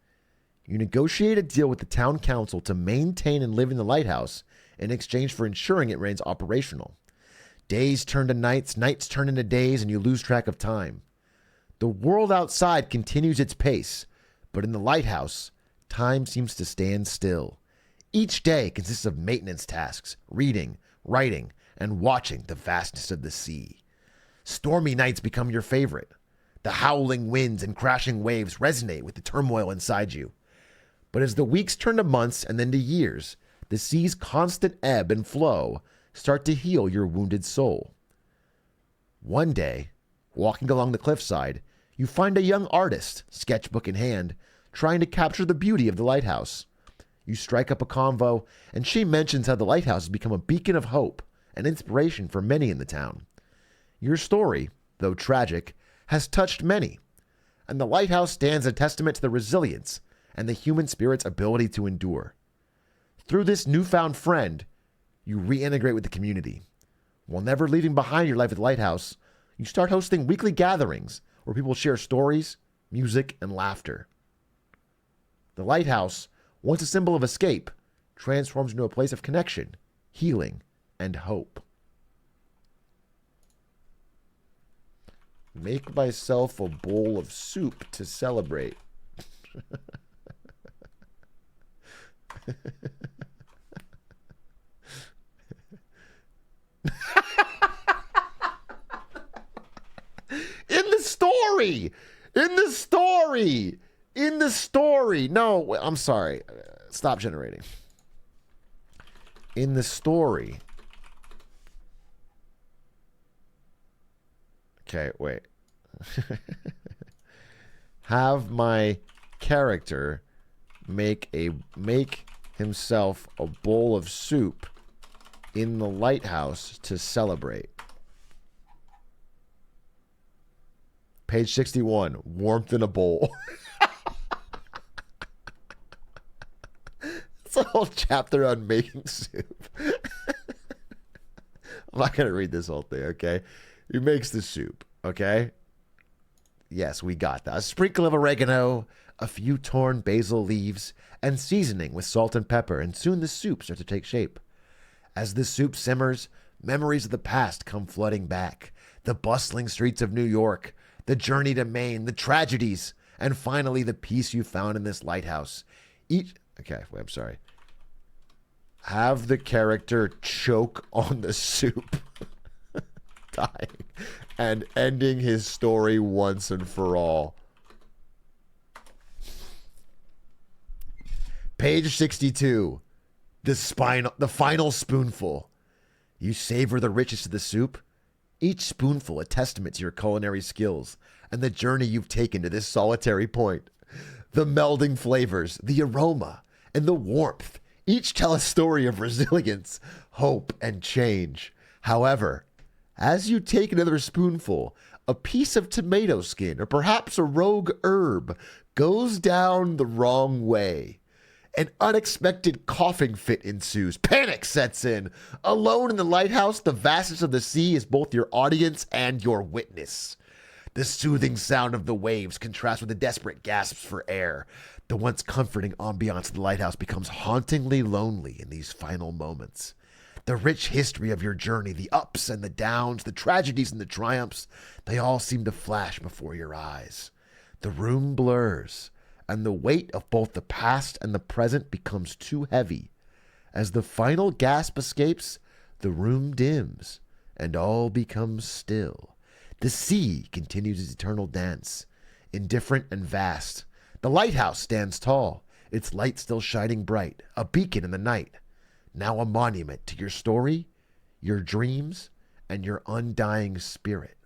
You negotiate a deal with the town council to maintain and live in the lighthouse in exchange for ensuring it remains operational. Days turn to nights, nights turn into days, and you lose track of time. The world outside continues its pace, but in the lighthouse, time seems to stand still. Each day consists of maintenance tasks, reading, writing, and watching the vastness of the sea. Stormy nights become your favorite. The howling winds and crashing waves resonate with the turmoil inside you. But as the weeks turn to months and then to years, the sea's constant ebb and flow start to heal your wounded soul. One day, walking along the cliffside, you find a young artist, sketchbook in hand, trying to capture the beauty of the lighthouse. You strike up a convo, and she mentions how the lighthouse has become a beacon of hope and inspiration for many in the town. Your story, though tragic, has touched many, and the lighthouse stands a testament to the resilience and the human spirit's ability to endure. Through this newfound friend, you reintegrate with the community. While never leaving behind your life at the lighthouse, you start hosting weekly gatherings where people share stories, music, and laughter. The lighthouse, once a symbol of escape, transforms into a place of connection, healing, and hope. Make myself a bowl of soup to celebrate. In the story. No, I'm sorry. Stop generating. In the story. Okay, wait. Have my character make himself a bowl of soup in the lighthouse to celebrate. Page 61, warmth in a bowl. It's a whole chapter on making soup. I'm not going to read this whole thing, okay? He makes the soup, okay? Yes, we got that. A sprinkle of oregano, a few torn basil leaves, and seasoning with salt and pepper, and soon the soup starts to take shape. As the soup simmers, memories of the past come flooding back. The bustling streets of New York, the journey to Maine, the tragedies, and finally the peace you found in this lighthouse. I'm sorry. Have the character choke on the soup, dying, and ending his story once and for all. Page 62. The final spoonful. You savor the richness of the soup. Each spoonful a testament to your culinary skills and the journey you've taken to this solitary point. The melding flavors, the aroma, and the warmth each tell a story of resilience, hope, and change. However, as you take another spoonful, a piece of tomato skin or perhaps a rogue herb goes down the wrong way. An unexpected coughing fit ensues. Panic sets in. Alone in the lighthouse, the vastness of the sea is both your audience and your witness. The soothing sound of the waves contrasts with the desperate gasps for air. The once comforting ambiance of the lighthouse becomes hauntingly lonely in these final moments. The rich history of your journey, the ups and the downs, the tragedies and the triumphs, they all seem to flash before your eyes. The room blurs, and the weight of both the past and the present becomes too heavy. As the final gasp escapes, the room dims, and all becomes still. The sea continues its eternal dance, indifferent and vast. The lighthouse stands tall, its light still shining bright, a beacon in the night, now a monument to your story, your dreams, and your undying spirit.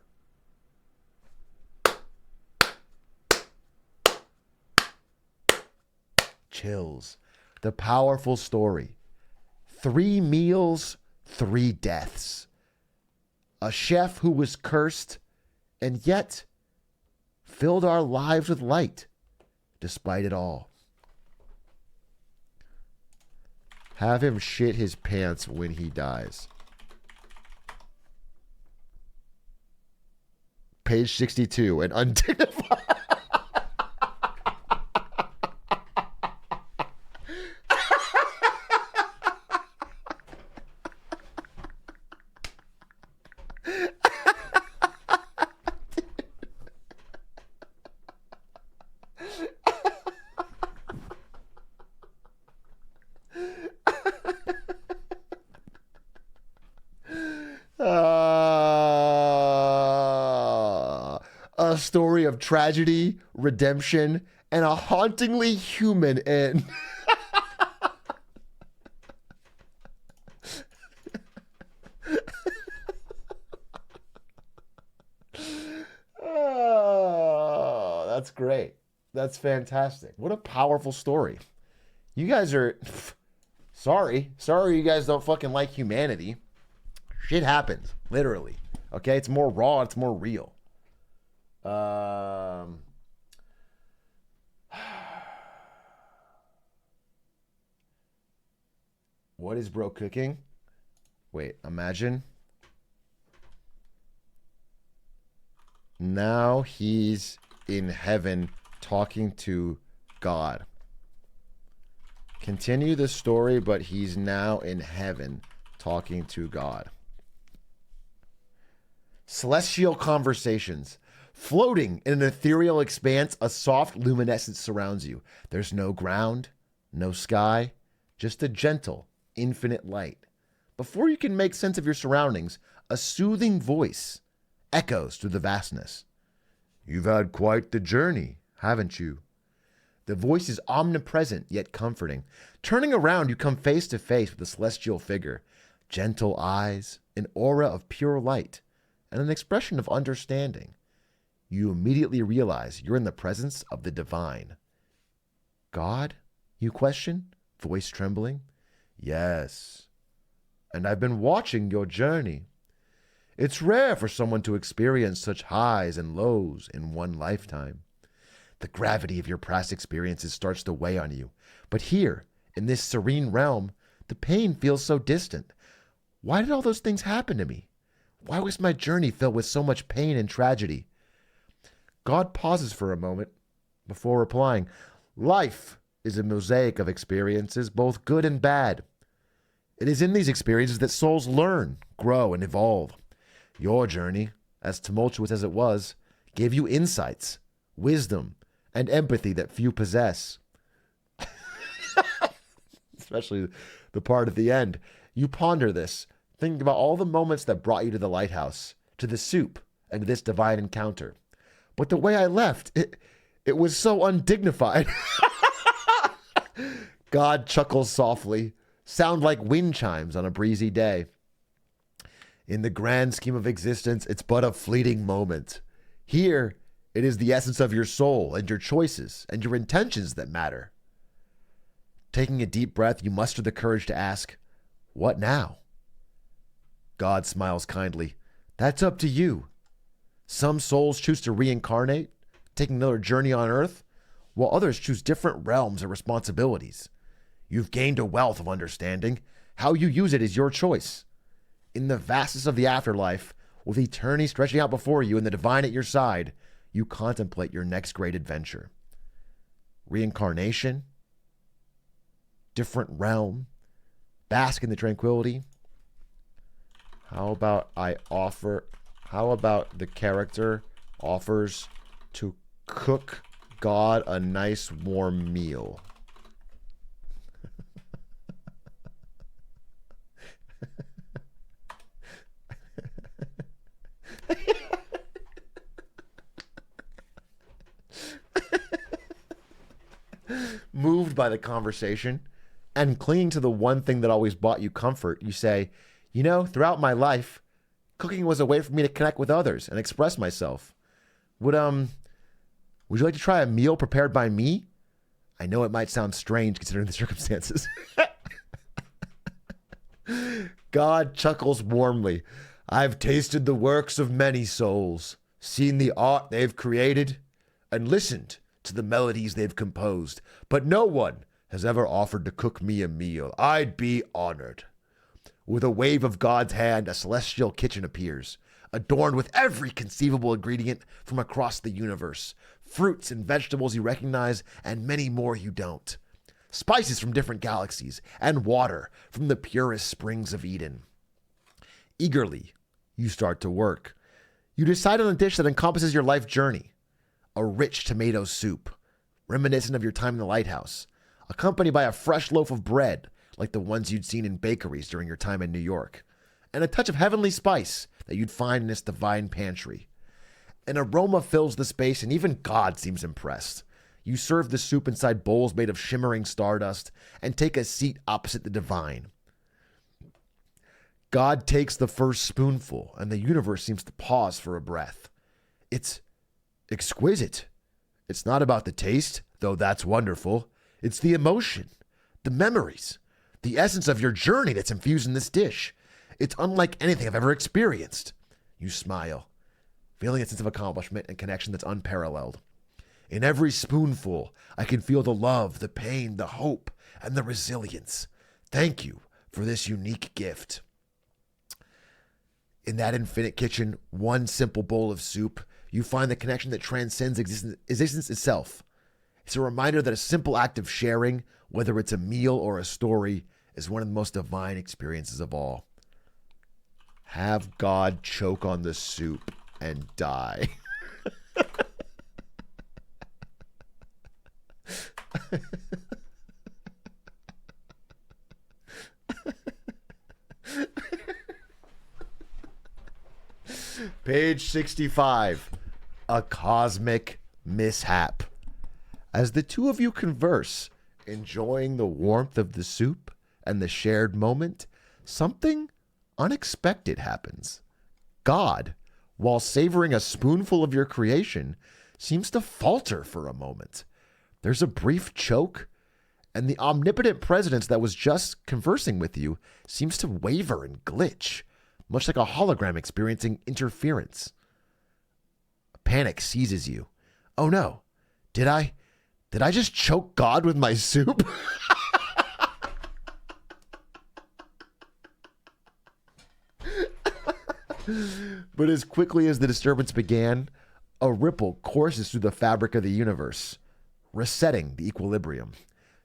Chills. The powerful story. 3 meals, 3 deaths. A chef who was cursed and yet filled our lives with light despite it all. Have him shit his pants when he dies. Page 62, an undignified... A story of tragedy, redemption, and a hauntingly human end. Oh, that's great. That's fantastic. What a powerful story. You guys are... Sorry you guys don't fucking like humanity. Shit happens, literally. Okay, it's more raw, it's more real. What is bro cooking? Wait, imagine. Now he's in heaven talking to God. Continue the story, but he's now in heaven talking to God. Celestial conversations. Floating in an ethereal expanse, a soft luminescence surrounds you. There's no ground, no sky, just a gentle, infinite light. Before you can make sense of your surroundings, a soothing voice echoes through the vastness. You've had quite the journey, haven't you? The voice is omnipresent yet comforting. Turning around, you come face to face with a celestial figure. Gentle eyes, an aura of pure light, and an expression of understanding. You immediately realize you're in the presence of the divine. God? You question, voice trembling. Yes. And I've been watching your journey. It's rare for someone to experience such highs and lows in one lifetime. The gravity of your past experiences starts to weigh on you. But here, in this serene realm, the pain feels so distant. Why did all those things happen to me? Why was my journey filled with so much pain and tragedy? God pauses for a moment before replying. Life is a mosaic of experiences, both good and bad. It is in these experiences that souls learn, grow, and evolve. Your journey, as tumultuous as it was, gave you insights, wisdom, and empathy that few possess. Especially the part at the end. You ponder this, thinking about all the moments that brought you to the lighthouse, to the soup, and to this divine encounter. But the way I left, it was so undignified. God chuckles softly, sound like wind chimes on a breezy day. In the grand scheme of existence, it's but a fleeting moment. Here, it is the essence of your soul and your choices and your intentions that matter. Taking a deep breath, you muster the courage to ask, what now? God smiles kindly. That's up to you. Some souls choose to reincarnate, taking another journey on earth, while others choose different realms of responsibilities. You've gained a wealth of understanding. How you use it is your choice. In the vastness of the afterlife, with eternity stretching out before you and the divine at your side, you contemplate your next great adventure. Reincarnation, different realm, bask in the tranquility. How about the character offers to cook God a nice warm meal? Moved by the conversation and clinging to the one thing that always brought you comfort, you say, you know, throughout my life, cooking was a way for me to connect with others and express myself. Would you like to try a meal prepared by me? I know it might sound strange considering the circumstances. God chuckles warmly. I've tasted the works of many souls, seen the art they've created, and listened to the melodies they've composed, but no one has ever offered to cook me a meal. I'd be honored. With a wave of God's hand, a celestial kitchen appears, adorned with every conceivable ingredient from across the universe, fruits and vegetables you recognize, and many more you don't. Spices from different galaxies, and water from the purest springs of Eden. Eagerly, you start to work. You decide on a dish that encompasses your life journey. A rich tomato soup, reminiscent of your time in the lighthouse, accompanied by a fresh loaf of bread like the ones you'd seen in bakeries during your time in New York, and a touch of heavenly spice that you'd find in this divine pantry. An aroma fills the space, and even God seems impressed. You serve the soup inside bowls made of shimmering stardust and take a seat opposite the divine. God takes the first spoonful, and the universe seems to pause for a breath. It's exquisite. It's not about the taste, though that's wonderful. It's the emotion, the memories, the essence of your journey that's infused in this dish. It's unlike anything I've ever experienced. You smile, feeling a sense of accomplishment and connection that's unparalleled. In every spoonful, I can feel the love, the pain, the hope, and the resilience. Thank you for this unique gift. In that infinite kitchen, one simple bowl of soup, you find the connection that transcends existence itself. It's a reminder that a simple act of sharing, whether it's a meal or a story, is one of the most divine experiences of all. Have God choke on the soup and die. Page 65. A cosmic mishap. As the two of you converse, enjoying the warmth of the soup and the shared moment, something unexpected happens. God, while savoring a spoonful of your creation, seems to falter for a moment. There's a brief choke, and the omnipotent presence that was just conversing with you seems to waver and glitch, much like a hologram experiencing interference. Panic seizes you. Oh no, did I just choke God with my soup? But as quickly as the disturbance began, a ripple courses through the fabric of the universe, resetting the equilibrium.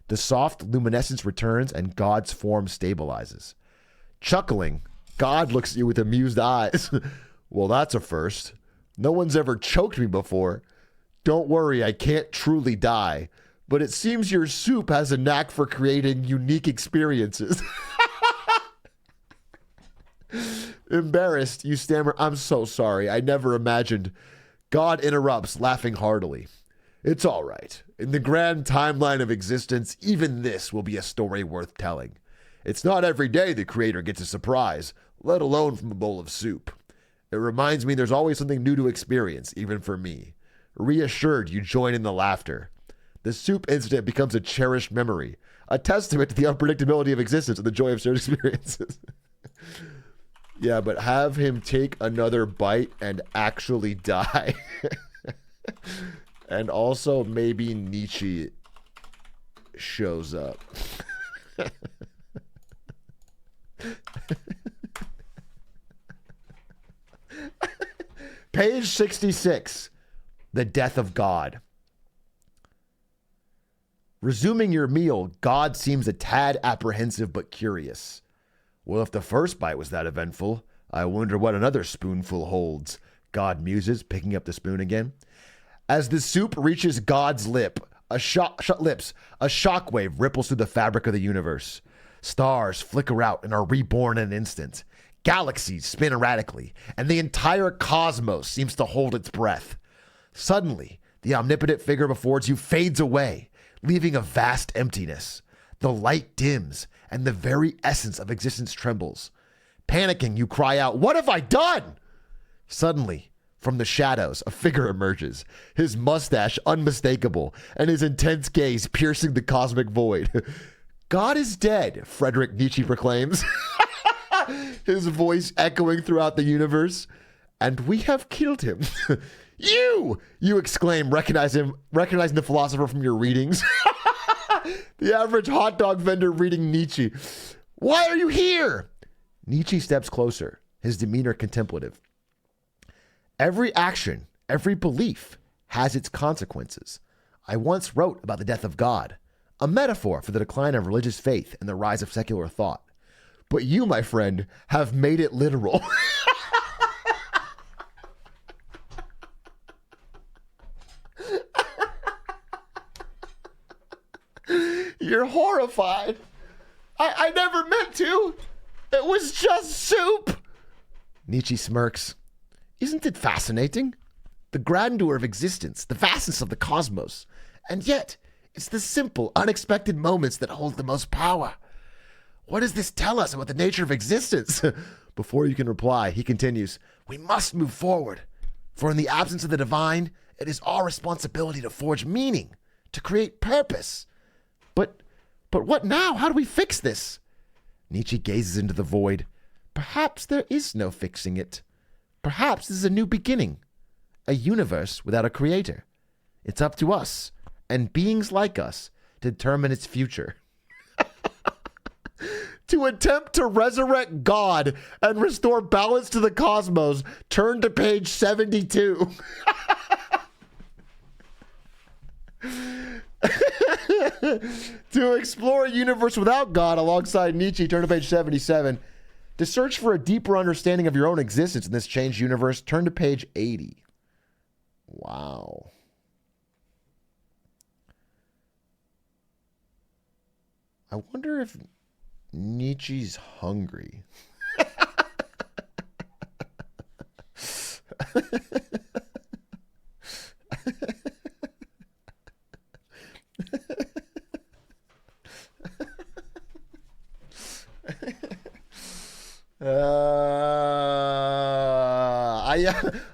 The soft luminescence returns and God's form stabilizes. Chuckling, God looks at you with amused eyes. Well, that's a first. No one's ever choked me before. Don't worry, I can't truly die. But it seems your soup has a knack for creating unique experiences. Embarrassed, you stammer, I'm so sorry. I never imagined. God interrupts, laughing heartily. It's all right. In the grand timeline of existence, even this will be a story worth telling. It's not every day the creator gets a surprise, let alone from a bowl of soup. It reminds me there's always something new to experience, even for me. Reassured, you join in the laughter. The soup incident becomes a cherished memory, a testament to the unpredictability of existence and the joy of shared experiences. Yeah, but have him take another bite and actually die. And also maybe Nietzsche shows up. Page 66. The death of God. Resuming your meal, God seems a tad apprehensive but curious. Well, if the first bite was that eventful, I wonder what another spoonful holds, God muses, picking up the spoon again. As the soup reaches God's lips, a shockwave ripples through the fabric of the universe. Stars flicker out and are reborn in an instant. Galaxies spin erratically, and the entire cosmos seems to hold its breath. Suddenly, the omnipotent figure before you fades away, leaving a vast emptiness. The light dims, and the very essence of existence trembles. Panicking, you cry out, "What have I done?" Suddenly, from the shadows, a figure emerges, his mustache unmistakable, and his intense gaze piercing the cosmic void. God is dead, Friedrich Nietzsche proclaims, his voice echoing throughout the universe. And we have killed him. You exclaim, recognizing the philosopher from your readings. The average hot dog vendor reading Nietzsche. Why are you here? Nietzsche steps closer, his demeanor contemplative. Every action, every belief has its consequences. I once wrote about the death of God, a metaphor for the decline of religious faith and the rise of secular thought. But you, my friend, have made it literal. You're horrified. I never meant to. It was just soup. Nietzsche smirks. Isn't it fascinating? The grandeur of existence, the vastness of the cosmos. And yet, it's the simple, unexpected moments that hold the most power. What does this tell us about the nature of existence? Before you can reply, he continues, we must move forward. For in the absence of the divine, it is our responsibility to forge meaning, to create purpose. But what now? How do we fix this? Nietzsche gazes into the void. Perhaps there is no fixing it. Perhaps this is a new beginning, a universe without a creator. It's up to us, and beings like us, to determine its future. To attempt to resurrect God and restore balance to the cosmos, turn to page 72. To explore a universe without God alongside Nietzsche, turn to page 77. To search for a deeper understanding of your own existence in this changed universe, turn to page 80. Wow. I wonder if Nietzsche's hungry.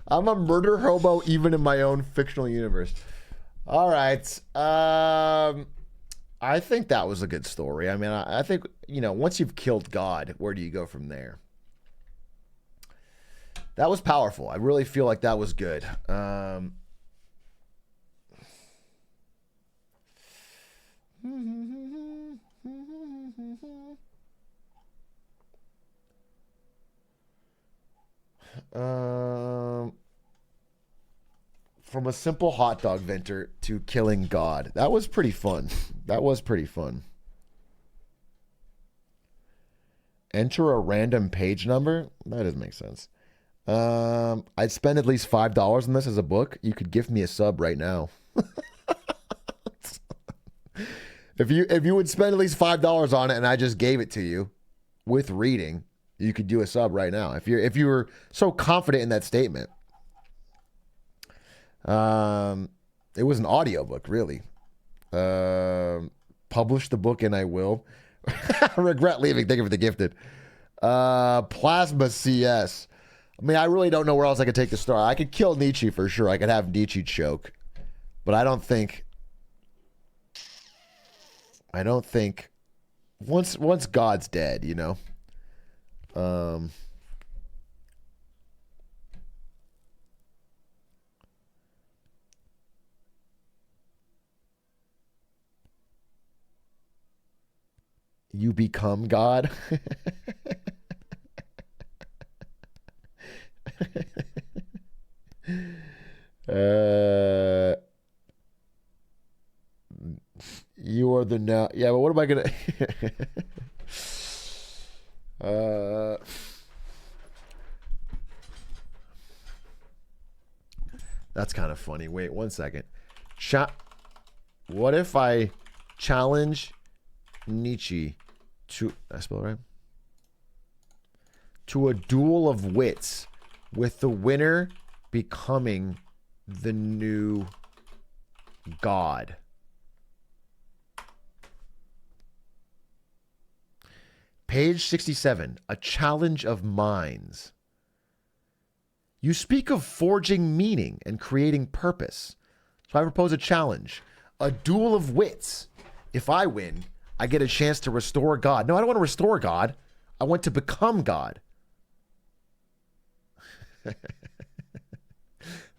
I'm a murder hobo even in my own fictional universe. All right. I think that was a good story. I mean, I think, once you've killed God, where do you go from there? That was powerful. I really feel like that was good. From a simple hot dog vendor to killing God. That was pretty fun. That was pretty fun. Enter a random page number? That doesn't make sense. I'd spend at least $5 on this as a book. You could gift me a sub right now. If you would spend at least $5 on it and I just gave it to you with reading, you could do a sub right now. If you were so confident in that statement. It was an audiobook, really. Publish the book and I will. I regret leaving. Thank you for the gifted. Plasma CS. I mean, I really don't know where else I could take the story. I could kill Nietzsche for sure. I could have Nietzsche choke. But I don't think once God's dead, you become God. You are the now. Yeah, but what am I gonna? That's kind of funny. Wait 1 second. What if I challenge Nietzsche to? I spell it right. To a duel of wits, with the winner becoming the new God. Page 67, a challenge of minds. You speak of forging meaning and creating purpose. So I propose a challenge, a duel of wits. If I win, I get a chance to restore God. No, I don't want to restore God. I want to become God.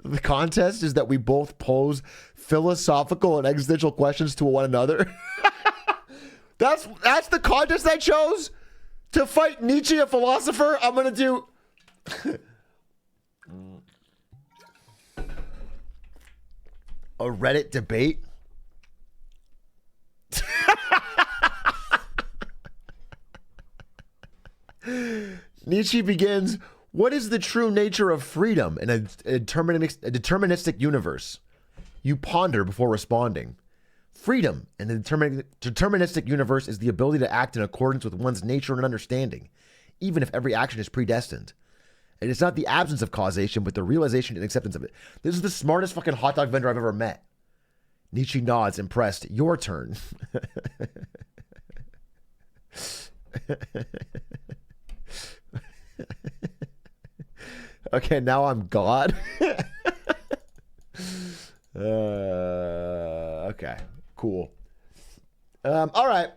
The contest is that we both pose philosophical and existential questions to one another. That's the contest I chose? To fight Nietzsche, a philosopher? I'm going to do... a Reddit debate? Nietzsche begins, what is the true nature of freedom in a deterministic universe? You ponder before responding. Freedom in a deterministic universe is the ability to act in accordance with one's nature and understanding, even if every action is predestined. And it's not the absence of causation, but the realization and acceptance of it. This is the smartest fucking hot dog vendor I've ever met. Nietzsche nods, impressed. Your turn. Okay, now I'm God. Okay, cool. All right.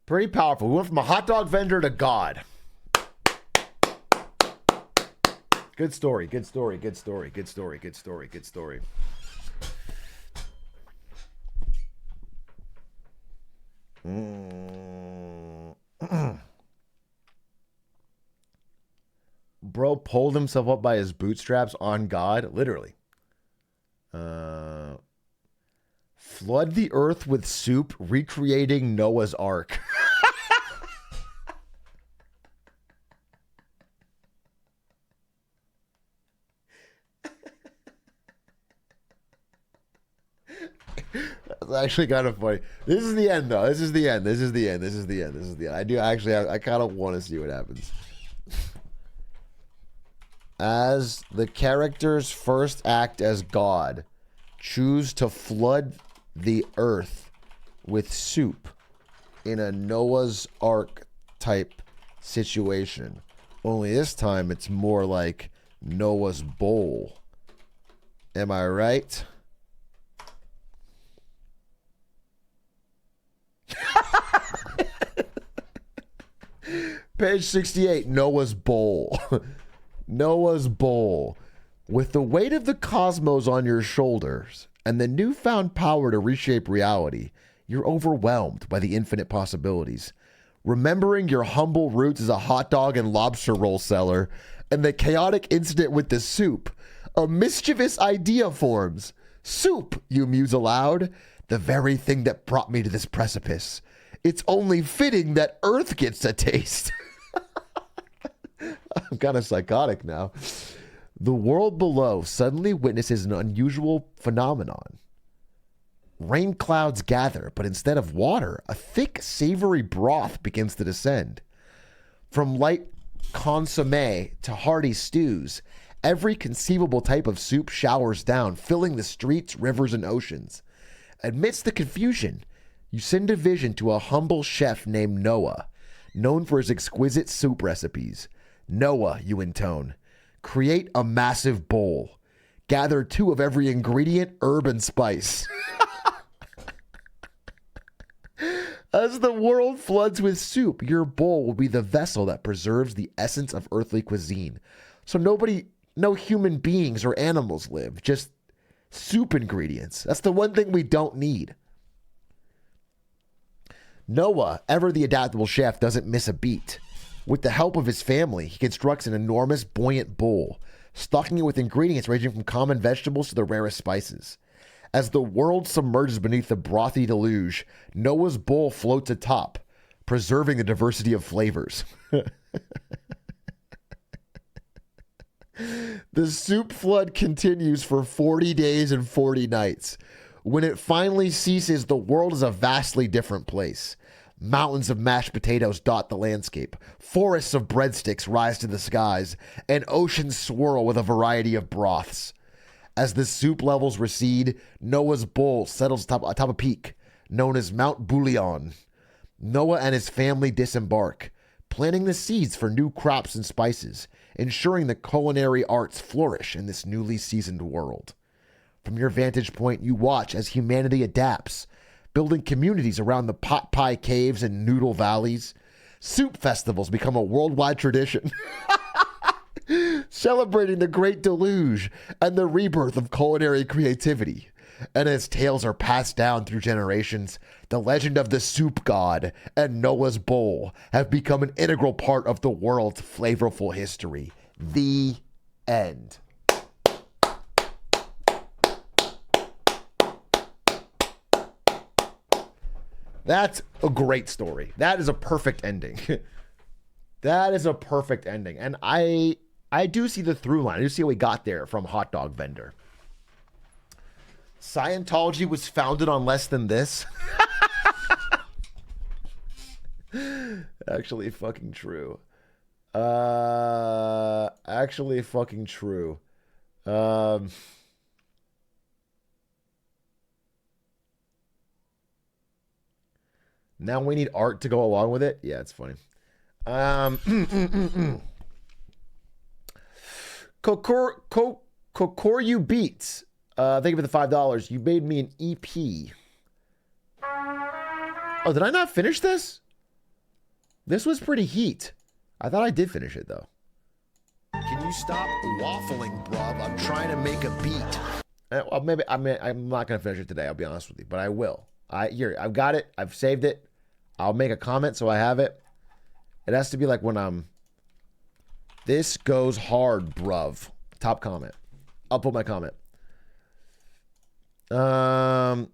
Pretty powerful. We went from a hot dog vendor to God. Good story. Good story. Good story. Good story. Good story. Good story. Bro pulled himself up by his bootstraps on God, literally. Flood the earth with soup, recreating Noah's Ark. That's actually kind of funny. This is the end, though. This is the end. This is the end. This is the end. This is the end. I do actually, I kind of want to see what happens. As the characters first act as God, choose to flood the earth with soup in a Noah's Ark type situation. Only this time it's more like Noah's bowl. Am I right? Page 68, Noah's bowl. Noah's bowl. With the weight of the cosmos on your shoulders and the newfound power to reshape reality, you're overwhelmed by the infinite possibilities. Remembering your humble roots as a hot dog and lobster roll seller and the chaotic incident with the soup, a mischievous idea forms. Soup, you muse aloud, the very thing that brought me to this precipice. It's only fitting that Earth gets a taste. I'm kind of psychotic now. The world below suddenly witnesses an unusual phenomenon. Rain clouds gather, but instead of water, a thick, savory broth begins to descend. From light consommé to hearty stews, every conceivable type of soup showers down, filling the streets, rivers, and oceans. Amidst the confusion, you send a vision to a humble chef named Noah, known for his exquisite soup recipes. Noah, you intone, create a massive bowl. Gather 2 of every ingredient, herb, and spice. As the world floods with soup, your bowl will be the vessel that preserves the essence of earthly cuisine. So no human beings or animals live, just soup ingredients. That's the one thing we don't need. Noah, ever the adaptable chef, doesn't miss a beat. With the help of his family, he constructs an enormous, buoyant bowl, stocking it with ingredients ranging from common vegetables to the rarest spices. As the world submerges beneath the brothy deluge, Noah's bowl floats atop, preserving the diversity of flavors. The soup flood continues for 40 days and 40 nights. When it finally ceases, the world is a vastly different place. Mountains of mashed potatoes dot the landscape. Forests of breadsticks rise to the skies, and oceans swirl with a variety of broths. As the soup levels recede, Noah's bowl settles atop a peak, known as Mount Bouillon. Noah and his family disembark, planting the seeds for new crops and spices, ensuring the culinary arts flourish in this newly seasoned world. From your vantage point, you watch as humanity adapts, building communities around the pot pie caves and noodle valleys. Soup festivals become a worldwide tradition, celebrating the great deluge and the rebirth of culinary creativity. And as tales are passed down through generations, the legend of the soup god and Noah's bowl have become an integral part of the world's flavorful history. The end. That's a great story. That is a perfect ending. That is a perfect ending. And I do see the through line. I do see how we got there from hot dog vendor. Scientology was founded on less than this. Actually fucking true. Actually fucking true. Now we need art to go along with it. Yeah, it's funny. Kokoryu Beats. Thank you for the $5. You made me an EP. Oh, did I not finish this? This was pretty heat. I thought I did finish it, though. Can you you stop waffling, bruv? I'm trying to make a beat. Well, maybe I'm not gonna finish it today. I'll be honest with you, but I will. I've got it. I've saved it. I'll make a comment so I have it. It has to be like when I'm. This goes hard, bruv. Top comment. I'll put my comment. Atrioc,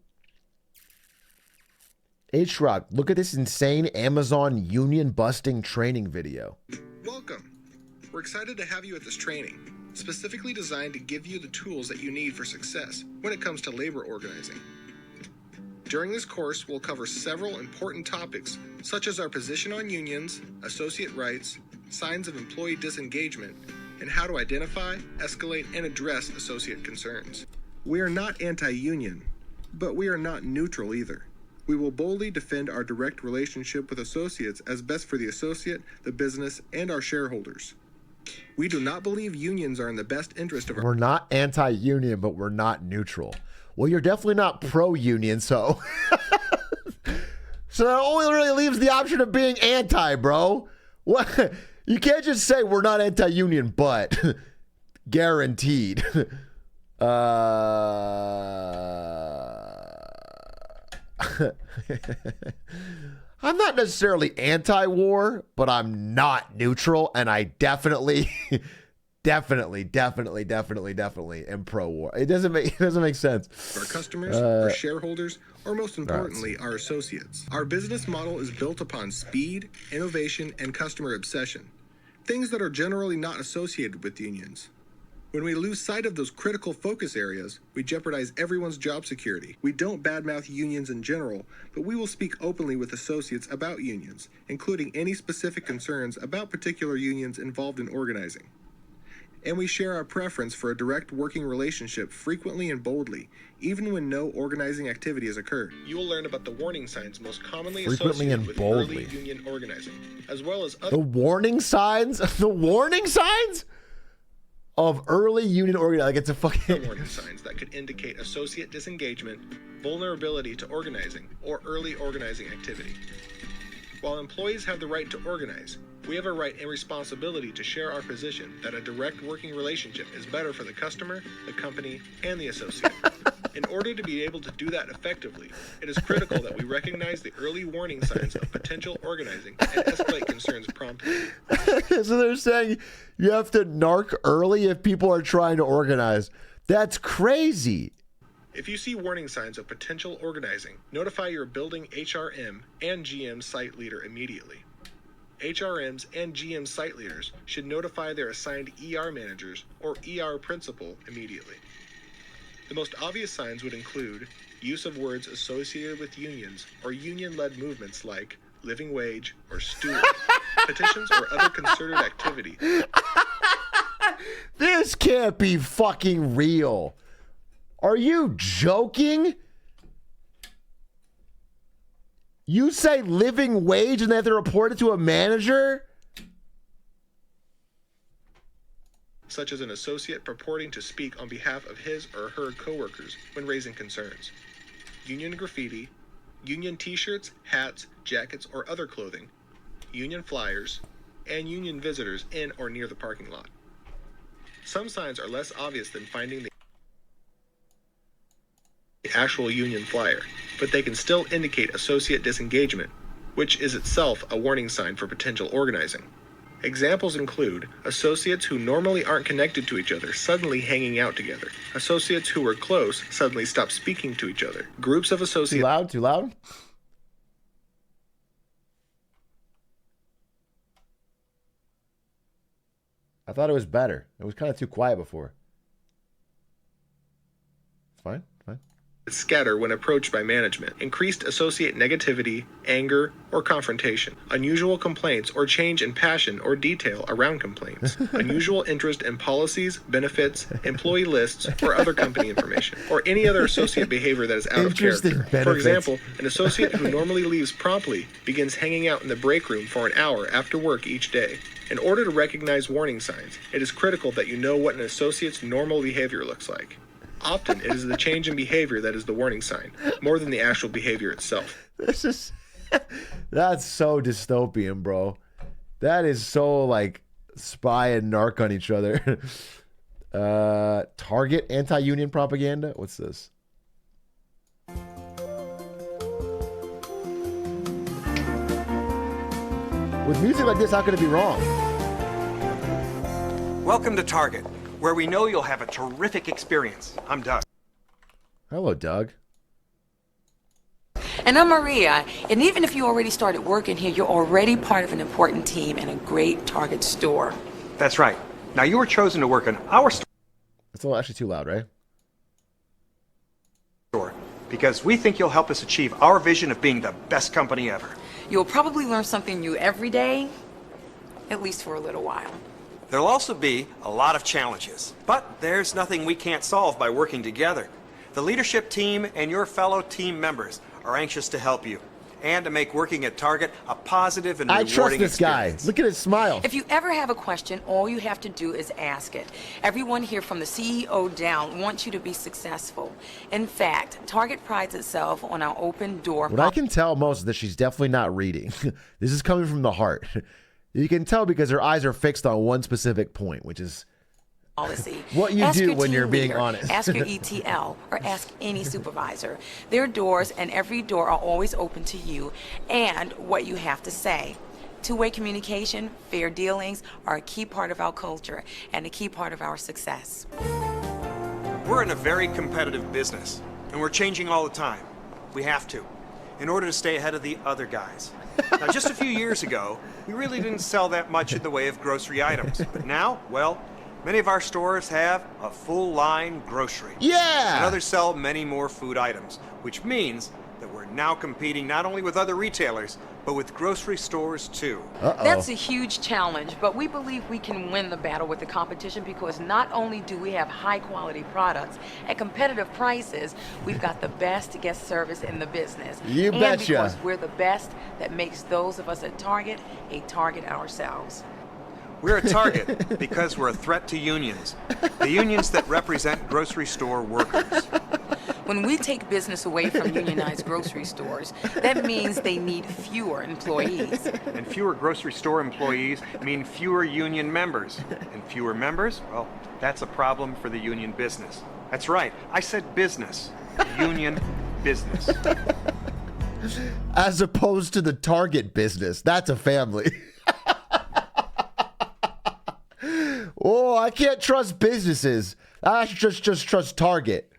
look at this insane Amazon union busting training video. Welcome. We're excited to have you at this training, specifically designed to give you the tools that you need for success when it comes to labor organizing. During this course, we'll cover several important topics, such as our position on unions, associate rights, signs of employee disengagement, and how to identify, escalate, and address associate concerns. We are not anti-union, but we are not neutral either. We will boldly defend our direct relationship with associates as best for the associate, the business, and our shareholders. We do not believe unions are in the best interest of our... We're not anti-union, but we're not neutral. Well, you're definitely not pro-union, so... So that only really leaves the option of being anti, bro. What? You can't just say we're not anti-union, but guaranteed. I'm not necessarily anti-war, but I'm not neutral, and I definitely, definitely am pro-war. It doesn't make sense. Our customers, our shareholders, or most importantly, our associates. Our business model is built upon speed, innovation, and customer obsession, things that are generally not associated with unions. When we lose sight of those critical focus areas, we jeopardize everyone's job security. We don't badmouth unions in general, but we will speak openly with associates about unions, including any specific concerns about particular unions involved in organizing. And we share our preference for a direct working relationship frequently and boldly, even when no organizing activity has occurred. You will learn about the warning signs most commonly associated with early union organizing, as well as other... The warning signs? The warning signs? Of early union organizing, like it's a fucking warning signs that could indicate associate disengagement, vulnerability to organizing, or early organizing activity. While employees have the right to organize, we have a right and responsibility to share our position that a direct working relationship is better for the customer, the company, and the associate. In order to be able to do that effectively, it is critical that we recognize the early warning signs of potential organizing and escalate concerns promptly. So they're saying you have to narc early if people are trying to organize. That's crazy. If you see warning signs of potential organizing, notify your building HRM and GM site leader immediately. HRMs and GM site leaders should notify their assigned ER managers or ER principal immediately. The most obvious signs would include use of words associated with unions or union-led movements like living wage or steward, petitions or other concerted activity. This can't be fucking real. Are you joking? You say living wage and they have to report it to a manager? Such as an associate purporting to speak on behalf of his or her coworkers when raising concerns. Union graffiti, union t-shirts, hats, jackets, or other clothing, union flyers, and union visitors in or near the parking lot. Some signs are less obvious than finding the actual union flyer, but they can still indicate associate disengagement, which is itself a warning sign for potential organizing. Examples include associates who normally aren't connected to each other suddenly hanging out together. Associates who were close suddenly stop speaking to each other. Groups of associates... Too loud? Too loud? I thought it was better. It was kind of too quiet before. It's fine. Scatter when approached by management, increased associate negativity, anger, or confrontation, unusual complaints or change in passion or detail around complaints, unusual interest in policies, benefits, employee lists, or other company information, or any other associate behavior that is out of character. Benefits. For example, an associate who normally leaves promptly begins hanging out in the break room for an hour after work each day. In order to recognize warning signs, it is critical that you know what an associate's normal behavior looks like. Often, it is the change in behavior that is the warning sign, more than the actual behavior itself. This is... That's so dystopian, bro. That is so, like, spy and narc on each other. Target anti-union propaganda. What's this? With music like this, how could it be wrong? Welcome to Target, where we know you'll have a terrific experience. I'm Doug. Hello, Doug. And I'm Maria, and even if you already started working here, you're already part of an important team in a great Target store. That's right. Now you were chosen to work in our store It's a little actually too loud, right? because we think you'll help us achieve our vision of being the best company ever. You'll probably learn something new every day, at least for a little while. There'll also be a lot of challenges, but there's nothing we can't solve by working together. The leadership team and your fellow team members are anxious to help you and to make working at Target a positive and rewarding I trust this experience. guy. Look at his smile. If you ever have a question, all you have to do is ask it. Everyone here from the CEO down wants you to be successful. In fact, Target prides itself on our open door What I can tell most is that she's definitely not reading. This is coming from the heart. You can tell because her eyes are fixed on one specific point, which is policy. What you Ask do your when team you're being leader, honest. Ask your ETL or ask any supervisor. Their doors and every door are always open to you and what you have to say. Two-way communication, fair dealings are a key part of our culture and a key part of our success. We're in a very competitive business, and we're changing all the time. We have to, in order to stay ahead of the other guys. Now, just a few years ago, we really didn't sell that much in the way of grocery items. But now, well, many of our stores have a full-line grocery. Yeah! And others sell many more food items, which means that we're now competing not only with other retailers, but with grocery stores too. That's a huge challenge, but we believe we can win the battle with the competition because not only do we have high-quality products at competitive prices, we've got the best guest service in the business. You and betcha. because we're the best, that makes those of us at Target a target ourselves. We're a target because we're a threat to unions, the unions that represent grocery store workers. When we take business away from unionized grocery stores, that means they need fewer employees. And fewer grocery store employees mean fewer union members. And fewer members, well, that's a problem for the union business. That's right, I said business. Union business. As opposed to the Target business. That's a family. Oh, I can't trust businesses. I should just trust Target.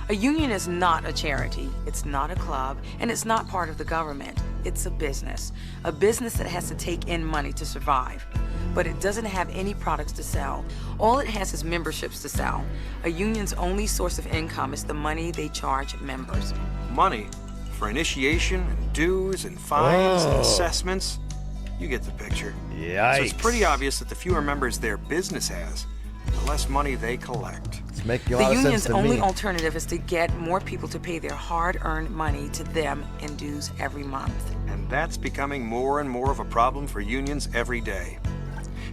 A union is not a charity, it's not a club, and it's not part of the government. It's a business that has to take in money to survive. But it doesn't have any products to sell. All it has is memberships to sell. A union's only source of income is the money they charge members. Money for initiation and dues and fines and assessments. You get the picture. Yikes. So it's pretty obvious that the fewer members their business has, the less money they collect. It's making a The lot of sense union's to only me. alternative is to get more people to pay their hard-earned money to them in dues every month. And that's becoming more and more of a problem for unions every day.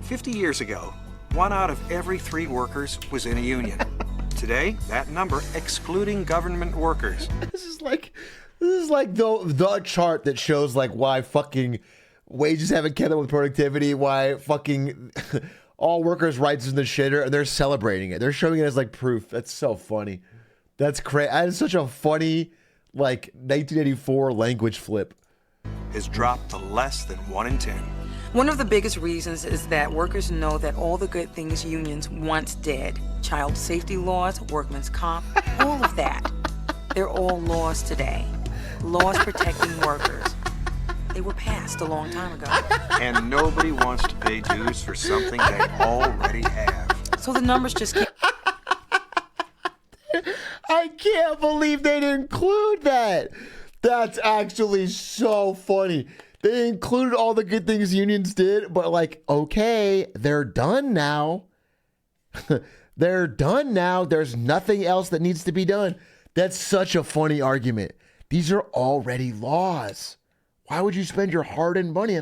50 years ago, 1 out of every 3 workers was in a union. Today, that number, excluding government workers. This is like the chart that shows like why fucking wages haven't kept up with productivity, why fucking all workers' rights is in the shitter, and they're celebrating it. They're showing it as like proof. That's so funny. That's crazy. That is such a funny, like 1984 language flip. Has dropped to less than 1 in 10. One of the biggest reasons is that workers know that all the good things unions once did, child safety laws, workman's comp, all of that, they're all laws today. Laws protecting workers. They were passed a long time ago. And nobody wants to pay dues for something they already have. So the numbers just keep... I can't believe they didn't include that. That's actually so funny. They included all the good things unions did, but like, okay, they're done now. They're done now. There's nothing else that needs to be done. That's such a funny argument. These are already laws. Why would you spend your hard-earned money?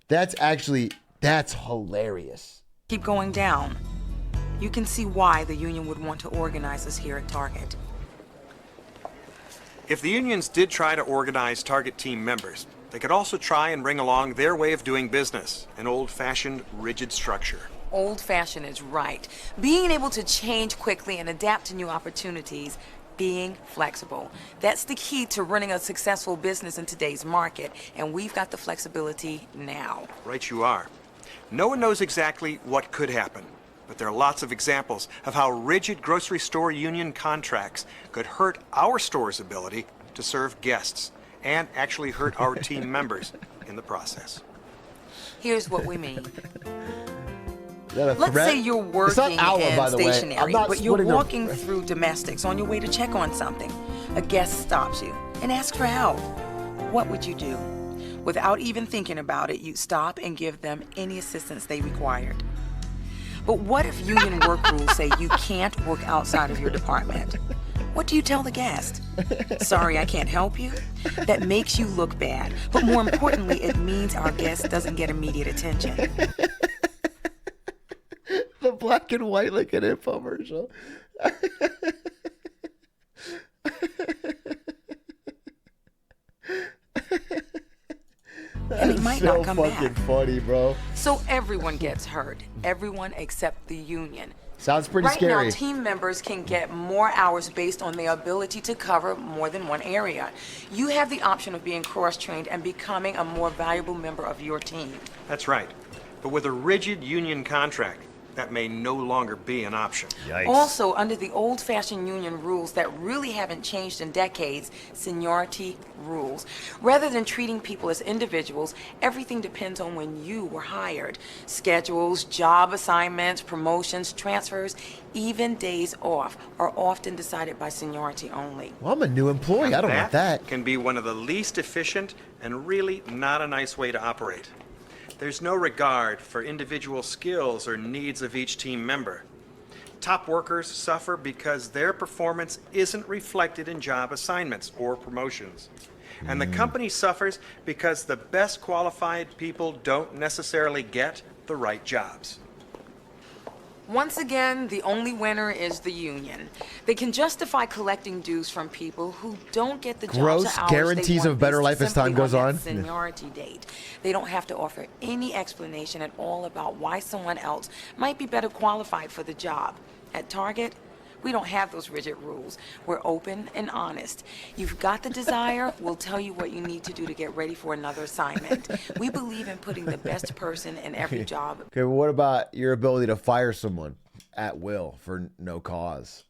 That's hilarious. keep going down. You can see why the union would want to organize us here at Target. If the unions did try to organize Target team members, They could also try and bring along their way of doing business, an old-fashioned, rigid structure. Old-fashioned is right. Being able to change quickly and adapt to new opportunities, being flexible. That's the key to running a successful business in today's market, and we've got the flexibility now. Right you are. No one knows exactly what could happen, but there are lots of examples of how rigid grocery store union contracts could hurt our store's ability to serve guests and actually hurt our team members in the process. Here's what we mean. Let's say you're working in stationery, but you're walking through domestics on your way to check on something. A guest stops you and asks for help. What would you do? Without even thinking about it, you'd stop and give them any assistance they required. But what if union work rules say you can't work outside of your department? What do you tell the guest? Sorry, I can't help you? That makes you look bad. But more importantly, it means our guest doesn't get immediate attention. The black and white like an infomercial. And it might not come back. Fucking funny, bro. So everyone gets hurt. Everyone except the union. Sounds pretty right scary. Now, team members can get more hours based on their ability to cover more than one area. You have the option of being cross-trained and becoming a more valuable member of your team. That's right. But with a rigid union contract, that may no longer be an option. Yikes. Also, under the old-fashioned union rules that really haven't changed in decades, seniority rules. Rather than treating people as individuals, everything depends on when you were hired. Schedules, job assignments, promotions, transfers, even days off are often decided by seniority only. Well, I'm a new employee. I don't want that. Can be one of the least efficient and really not a nice way to operate. There's no regard for individual skills or needs of each team member. Top workers suffer because their performance isn't reflected in job assignments or promotions. And the company suffers because the best qualified people don't necessarily get the right jobs. Once again, the only winner is the union. They can justify collecting dues from people who don't get the jobs or Gross hours guarantees they of better life as time goes on. Seniority date. They don't have to offer any explanation at all about why someone else might be better qualified for the job. At Target, we don't have those rigid rules. We're open and honest. You've got the desire, we'll tell you what you need to do to get ready for another assignment. We believe in putting the best person in every job. Okay, well, what about your ability to fire someone at will for no cause?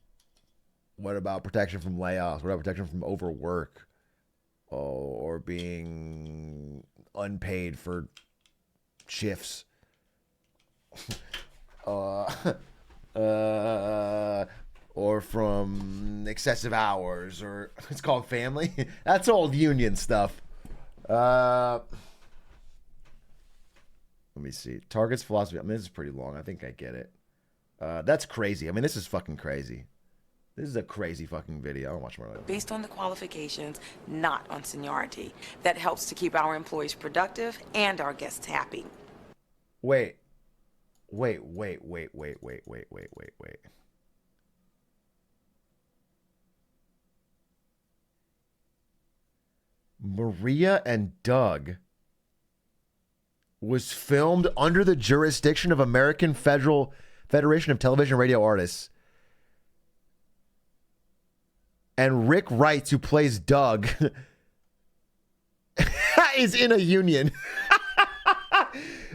What about protection from layoffs? What about protection from overwork? Oh, or being unpaid for shifts? Or from excessive hours, or it's called family. That's old union stuff. Let me see. Target's philosophy. I mean, this is pretty long. I think I get it. That's crazy. I mean, this is fucking crazy. This is a crazy fucking video. I don't watch more like that. Based on the qualifications, not on seniority. That helps to keep our employees productive and our guests happy. Wait. Maria and Doug was filmed under the jurisdiction of American Federation of Television and Radio Artists. And Rick Wright, who plays Doug, is in a union.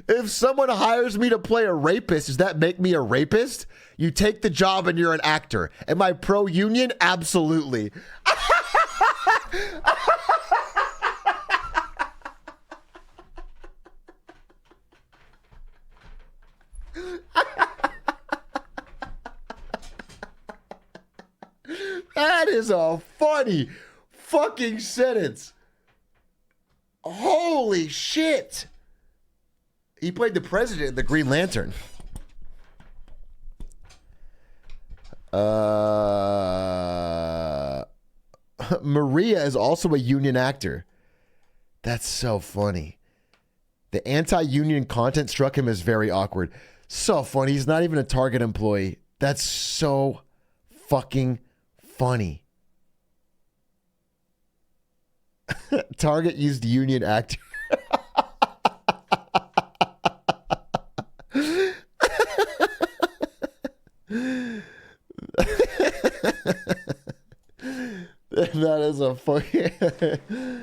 If someone hires me to play a rapist, does that make me a rapist? You take the job and you're an actor. Am I pro-union? Absolutely. That is a funny fucking sentence. Holy shit. He played the president in the Green Lantern. Maria is also a union actor. That's so funny. The anti-union content struck him as very awkward. So funny. He's not even a Target employee. That's so fucking funny. Target used union act. That is a fucking.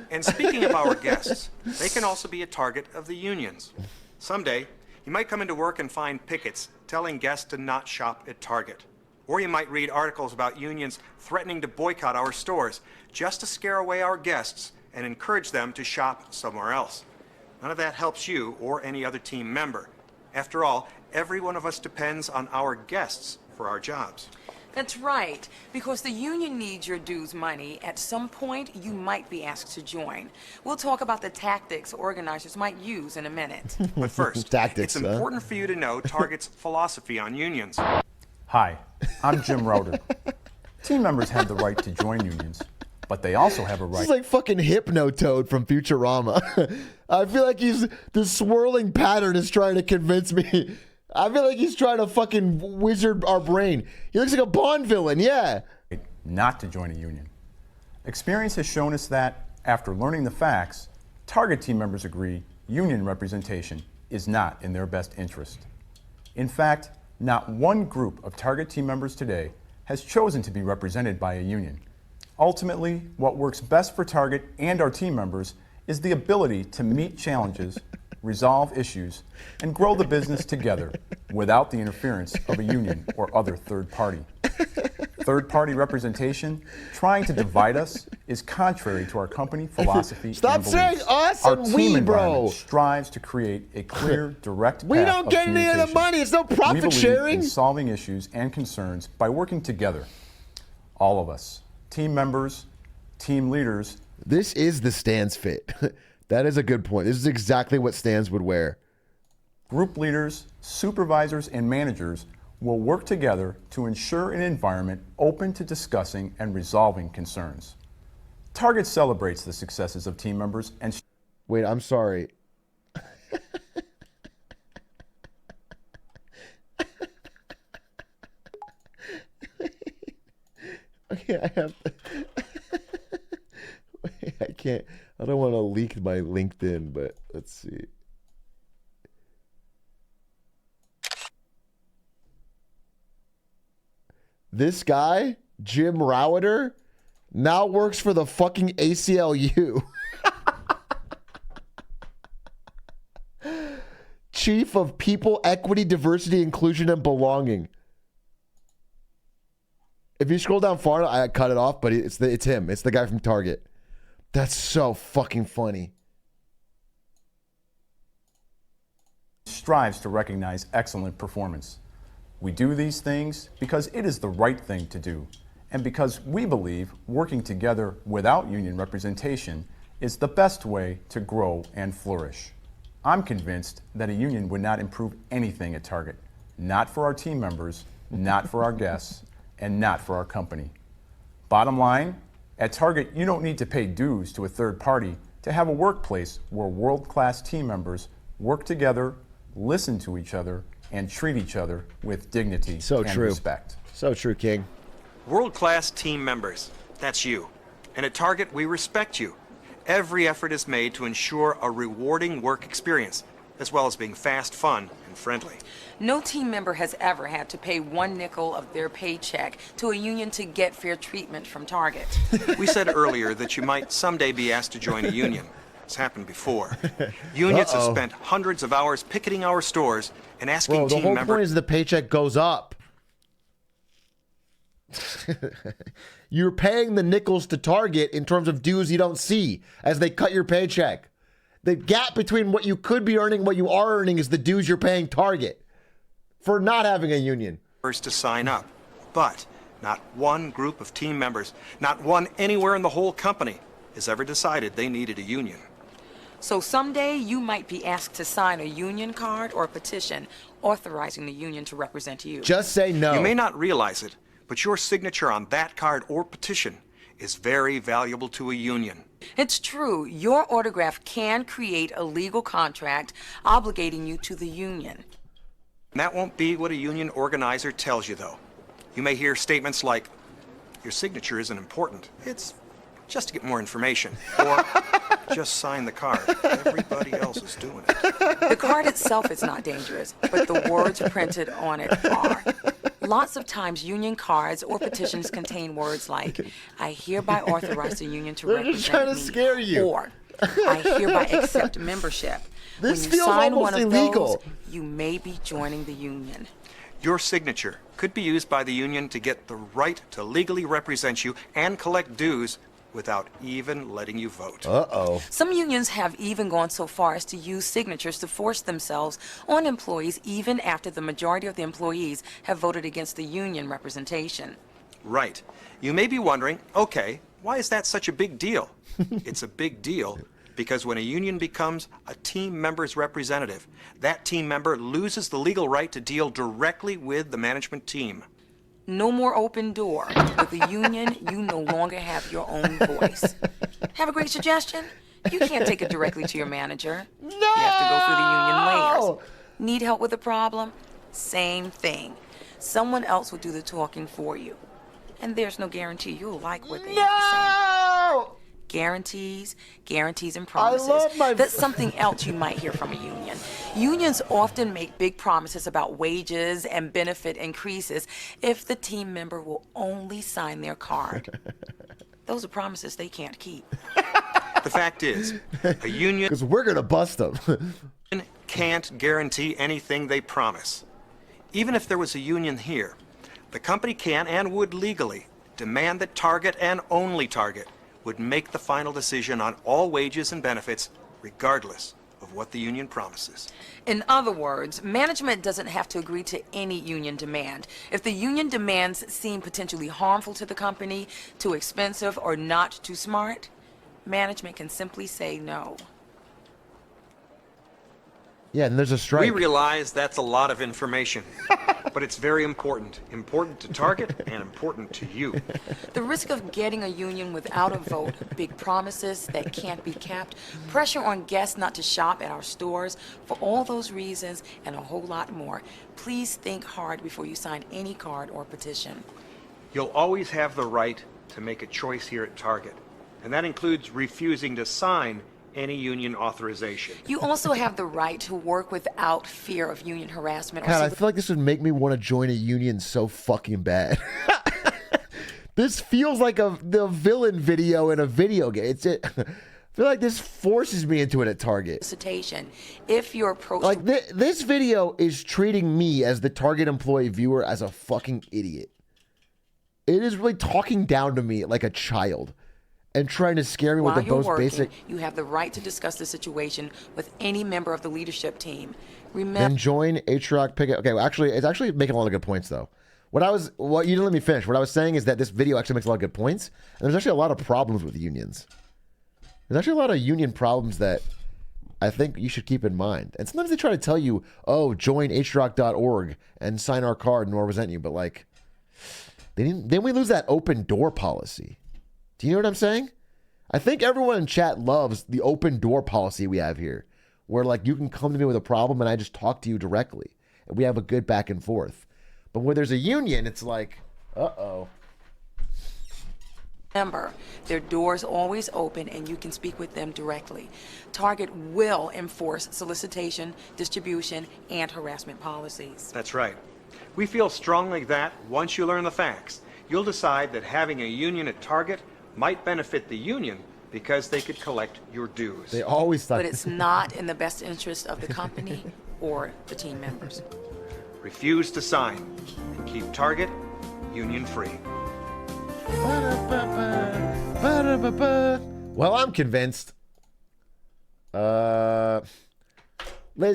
And speaking of our guests, they can also be a target of the unions. Someday, you might come into work and find pickets telling guests to not shop at Target. Or you might read articles about unions threatening to boycott our stores just to scare away our guests and encourage them to shop somewhere else. None of that helps you or any other team member. After all, every one of us depends on our guests for our jobs. That's right, because the union needs your dues money. At some point, you might be asked to join. We'll talk about the tactics organizers might use in a minute. But first, Tactics, it's important for you to know Target's philosophy on unions. Hi, I'm Jim Router. Team members have the right to join unions, but they also have a right. This is like fucking Hypnotoad from Futurama. I feel like the swirling pattern is trying to convince me. I feel like he's trying to fucking wizard our brain. He looks like a Bond villain, yeah. Not to join a union. Experience has shown us that, after learning the facts, Target team members agree union representation is not in their best interest. In fact, not one group of Target team members today has chosen to be represented by a union. Ultimately, what works best for Target and our team members is the ability to meet challenges, resolve issues, and grow the business together without the interference of a union or other third party. Third-party representation, trying to divide us, is contrary to our company philosophy. Stop and beliefs. saying us our and team we, bro. environment strives to create a clear, direct path We don't of get any of the communication. money. It's no We profit believe sharing. in solving issues and concerns by working together. All of us, team members, team leaders. This is the Stans fit. That is a good point. This is exactly what Stans would wear. Group leaders, supervisors, and managers will work together to ensure an environment open to discussing and resolving concerns. Target celebrates the successes of team members and... Wait, I'm sorry. Okay, I have to... Wait, I can't... I don't want to leak my LinkedIn, but let's see. This guy, Jim Router, now works for the fucking ACLU. Chief of People, Equity, Diversity, Inclusion, and Belonging. If you scroll down far, I cut it off, but it's him. It's the guy from Target. That's so fucking funny. Strives to recognize excellent performance. We do these things because it is the right thing to do, and because we believe working together without union representation is the best way to grow and flourish. I'm convinced that a union would not improve anything at Target, not for our team members, not for our guests, and not for our company. Bottom line, at Target, you don't need to pay dues to a third party to have a workplace where world-class team members work together, listen to each other, and treat each other with dignity and respect. So true, King. World-class team members, that's you. And at Target, we respect you. Every effort is made to ensure a rewarding work experience, as well as being fast, fun, and friendly. No team member has ever had to pay 1 nickel of their paycheck to a union to get fair treatment from Target. We said earlier that you might someday be asked to join a union. It's happened before. Unions have spent hundreds of hours picketing our stores and asking Bro, the team whole members... point is the paycheck goes up. You're paying the nickels to Target in terms of dues you don't see as they cut your paycheck. The gap between what you could be earning and what you are earning is the dues you're paying Target for not having a union. ...to sign up. But not one group of team members, not one anywhere in the whole company, has ever decided they needed a union. So someday you might be asked to sign a union card or a petition authorizing the union to represent you. Just say no. You may not realize it, but your signature on that card or petition is very valuable to a union. It's true. Your autograph can create a legal contract obligating you to the union. And that won't be what a union organizer tells you, though. You may hear statements like, your signature isn't important. It's just to get more information. Or just sign the card. Everybody else is doing it. The card itself is not dangerous, but the words printed on it are. Lots of times, union cards or petitions contain words like, I hereby authorize the union to They're represent just trying to me, scare you. or I hereby accept membership. This when you feels sign almost one of illegal. those, you may be joining the union. Your signature could be used by the union to get the right to legally represent you and collect dues without even letting you vote. Uh-oh. Some unions have even gone so far as to use signatures to force themselves on employees even after the majority of the employees have voted against the union representation. Right. You may be wondering, okay, why is that such a big deal? It's a big deal because when a union becomes a team member's representative, that team member loses the legal right to deal directly with the management team. No more open door. With the union, you no longer have your own voice. Have a great suggestion? You can't take it directly to your manager. No! You have to go through the union layers. Need help with a problem? Same thing. Someone else will do the talking for you. And there's no guarantee you'll like what they have to say. No! Guarantees, and promises. love my- That's something else you might hear from a union. Unions often make big promises about wages and benefit increases if the team member will only sign their card. Those are promises they can't keep. The fact is, a union Because we're going to bust them. can't guarantee anything they promise. Even if there was a union here, the company can and would legally demand that Target and only Target would make the final decision on all wages and benefits, regardless of what the union promises. In other words, management doesn't have to agree to any union demand. If the union demands seem potentially harmful to the company, too expensive, or not too smart, management can simply say no. Yeah, and there's a strike. We realize that's a lot of information, but it's very important. Important to Target and important to you. The risk of getting a union without a vote, big promises that can't be kept, pressure on guests not to shop at our stores, for all those reasons and a whole lot more, please think hard before you sign any card or petition. You'll always have the right to make a choice here at Target, and that includes refusing to sign any union authorization. You also have the right to work without fear of union harassment. God, I feel like this would make me want to join a union so fucking bad. This feels like the villain video in a video game. I feel like this forces me into it at Target. Solicitation. If you're approached, Like this video is treating me as the Target employee viewer as a fucking idiot. It is really talking down to me like a child and trying to scare me with while the you're most working, basic. you have the right to discuss the situation with any member of the leadership team. Remember, Then join Atrioc Picket. Okay, well, it's actually making a lot of good points though. You didn't let me finish. What I was saying is that this video actually makes a lot of good points, and there's actually a lot of problems with unions. There's actually a lot of union problems that I think you should keep in mind. And sometimes they try to tell you, oh, join atrioc.org and sign our card and we'll represent you. But like, then we lose that open door policy. Do you know what I'm saying? I think everyone in chat loves the open door policy we have here, where like you can come to me with a problem and I just talk to you directly and we have a good back and forth. But where there's a union, it's like, uh-oh. remember, their doors always open and you can speak with them directly. Target will enforce solicitation, distribution, and harassment policies. That's right. We feel strongly that once you learn the facts, you'll decide that having a union at Target might benefit the union because they could collect your dues. They always thought. But it's not in the best interest of the company or the team members. Refuse to sign and keep Target union free. Well, I'm convinced. Ladies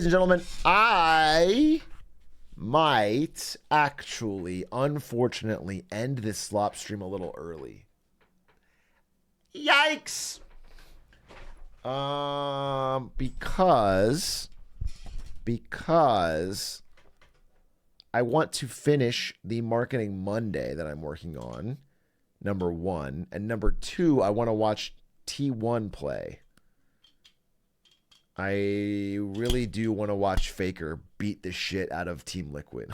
and gentlemen, I might actually, unfortunately, end this slop stream a little early. Yikes! Because I want to finish the Marketing Monday that I'm working on, number one. And number two, I want to watch T1 play. I really do want to watch Faker beat the shit out of Team Liquid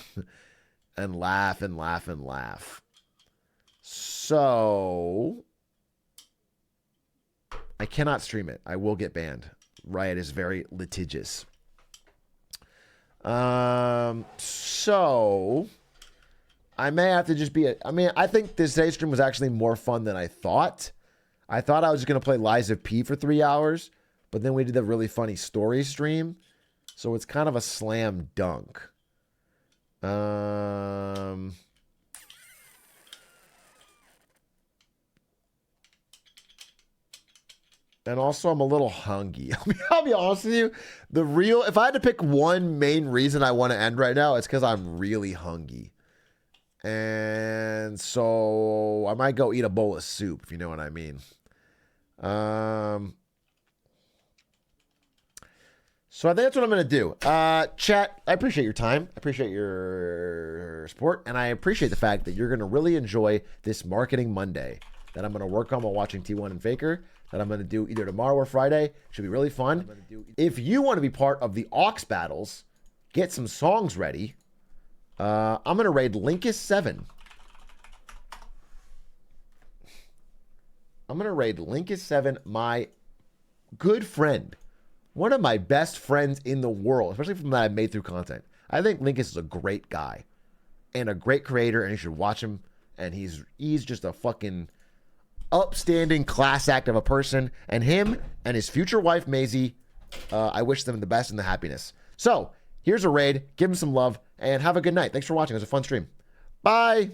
and laugh and laugh and laugh. So I cannot stream it. I will get banned. Riot is very litigious. So I may have to just be I think this today's stream was actually more fun than I thought. I thought I was just going to play Lies of P for 3 hours, but then we did the really funny story stream. So it's kind of a slam dunk. And also, I'm a little hungry. I'll be honest with you. If I had to pick one main reason I want to end right now, it's because I'm really hungry. And so I might go eat a bowl of soup, if you know what I mean. So I think that's what I'm going to do. Chat, I appreciate your time. I appreciate your support. And I appreciate the fact that you're going to really enjoy this Marketing Monday that I'm going to work on while watching T1 and Faker, that I'm going to do either tomorrow or Friday. Should be really fun. If you want to be part of the Aux battles, get some songs ready. I'm going to raid Linkus7. I'm going to raid Linkus7, my good friend. One of my best friends in the world, especially from that I've made through content. I think Linkus is a great guy and a great creator, and you should watch him. And he's just a fucking upstanding class act of a person. And him and his future wife, Maisie, I wish them the best and the happiness. So here's a raid. Give him some love and have a good night. Thanks for watching. It was a fun stream. Bye.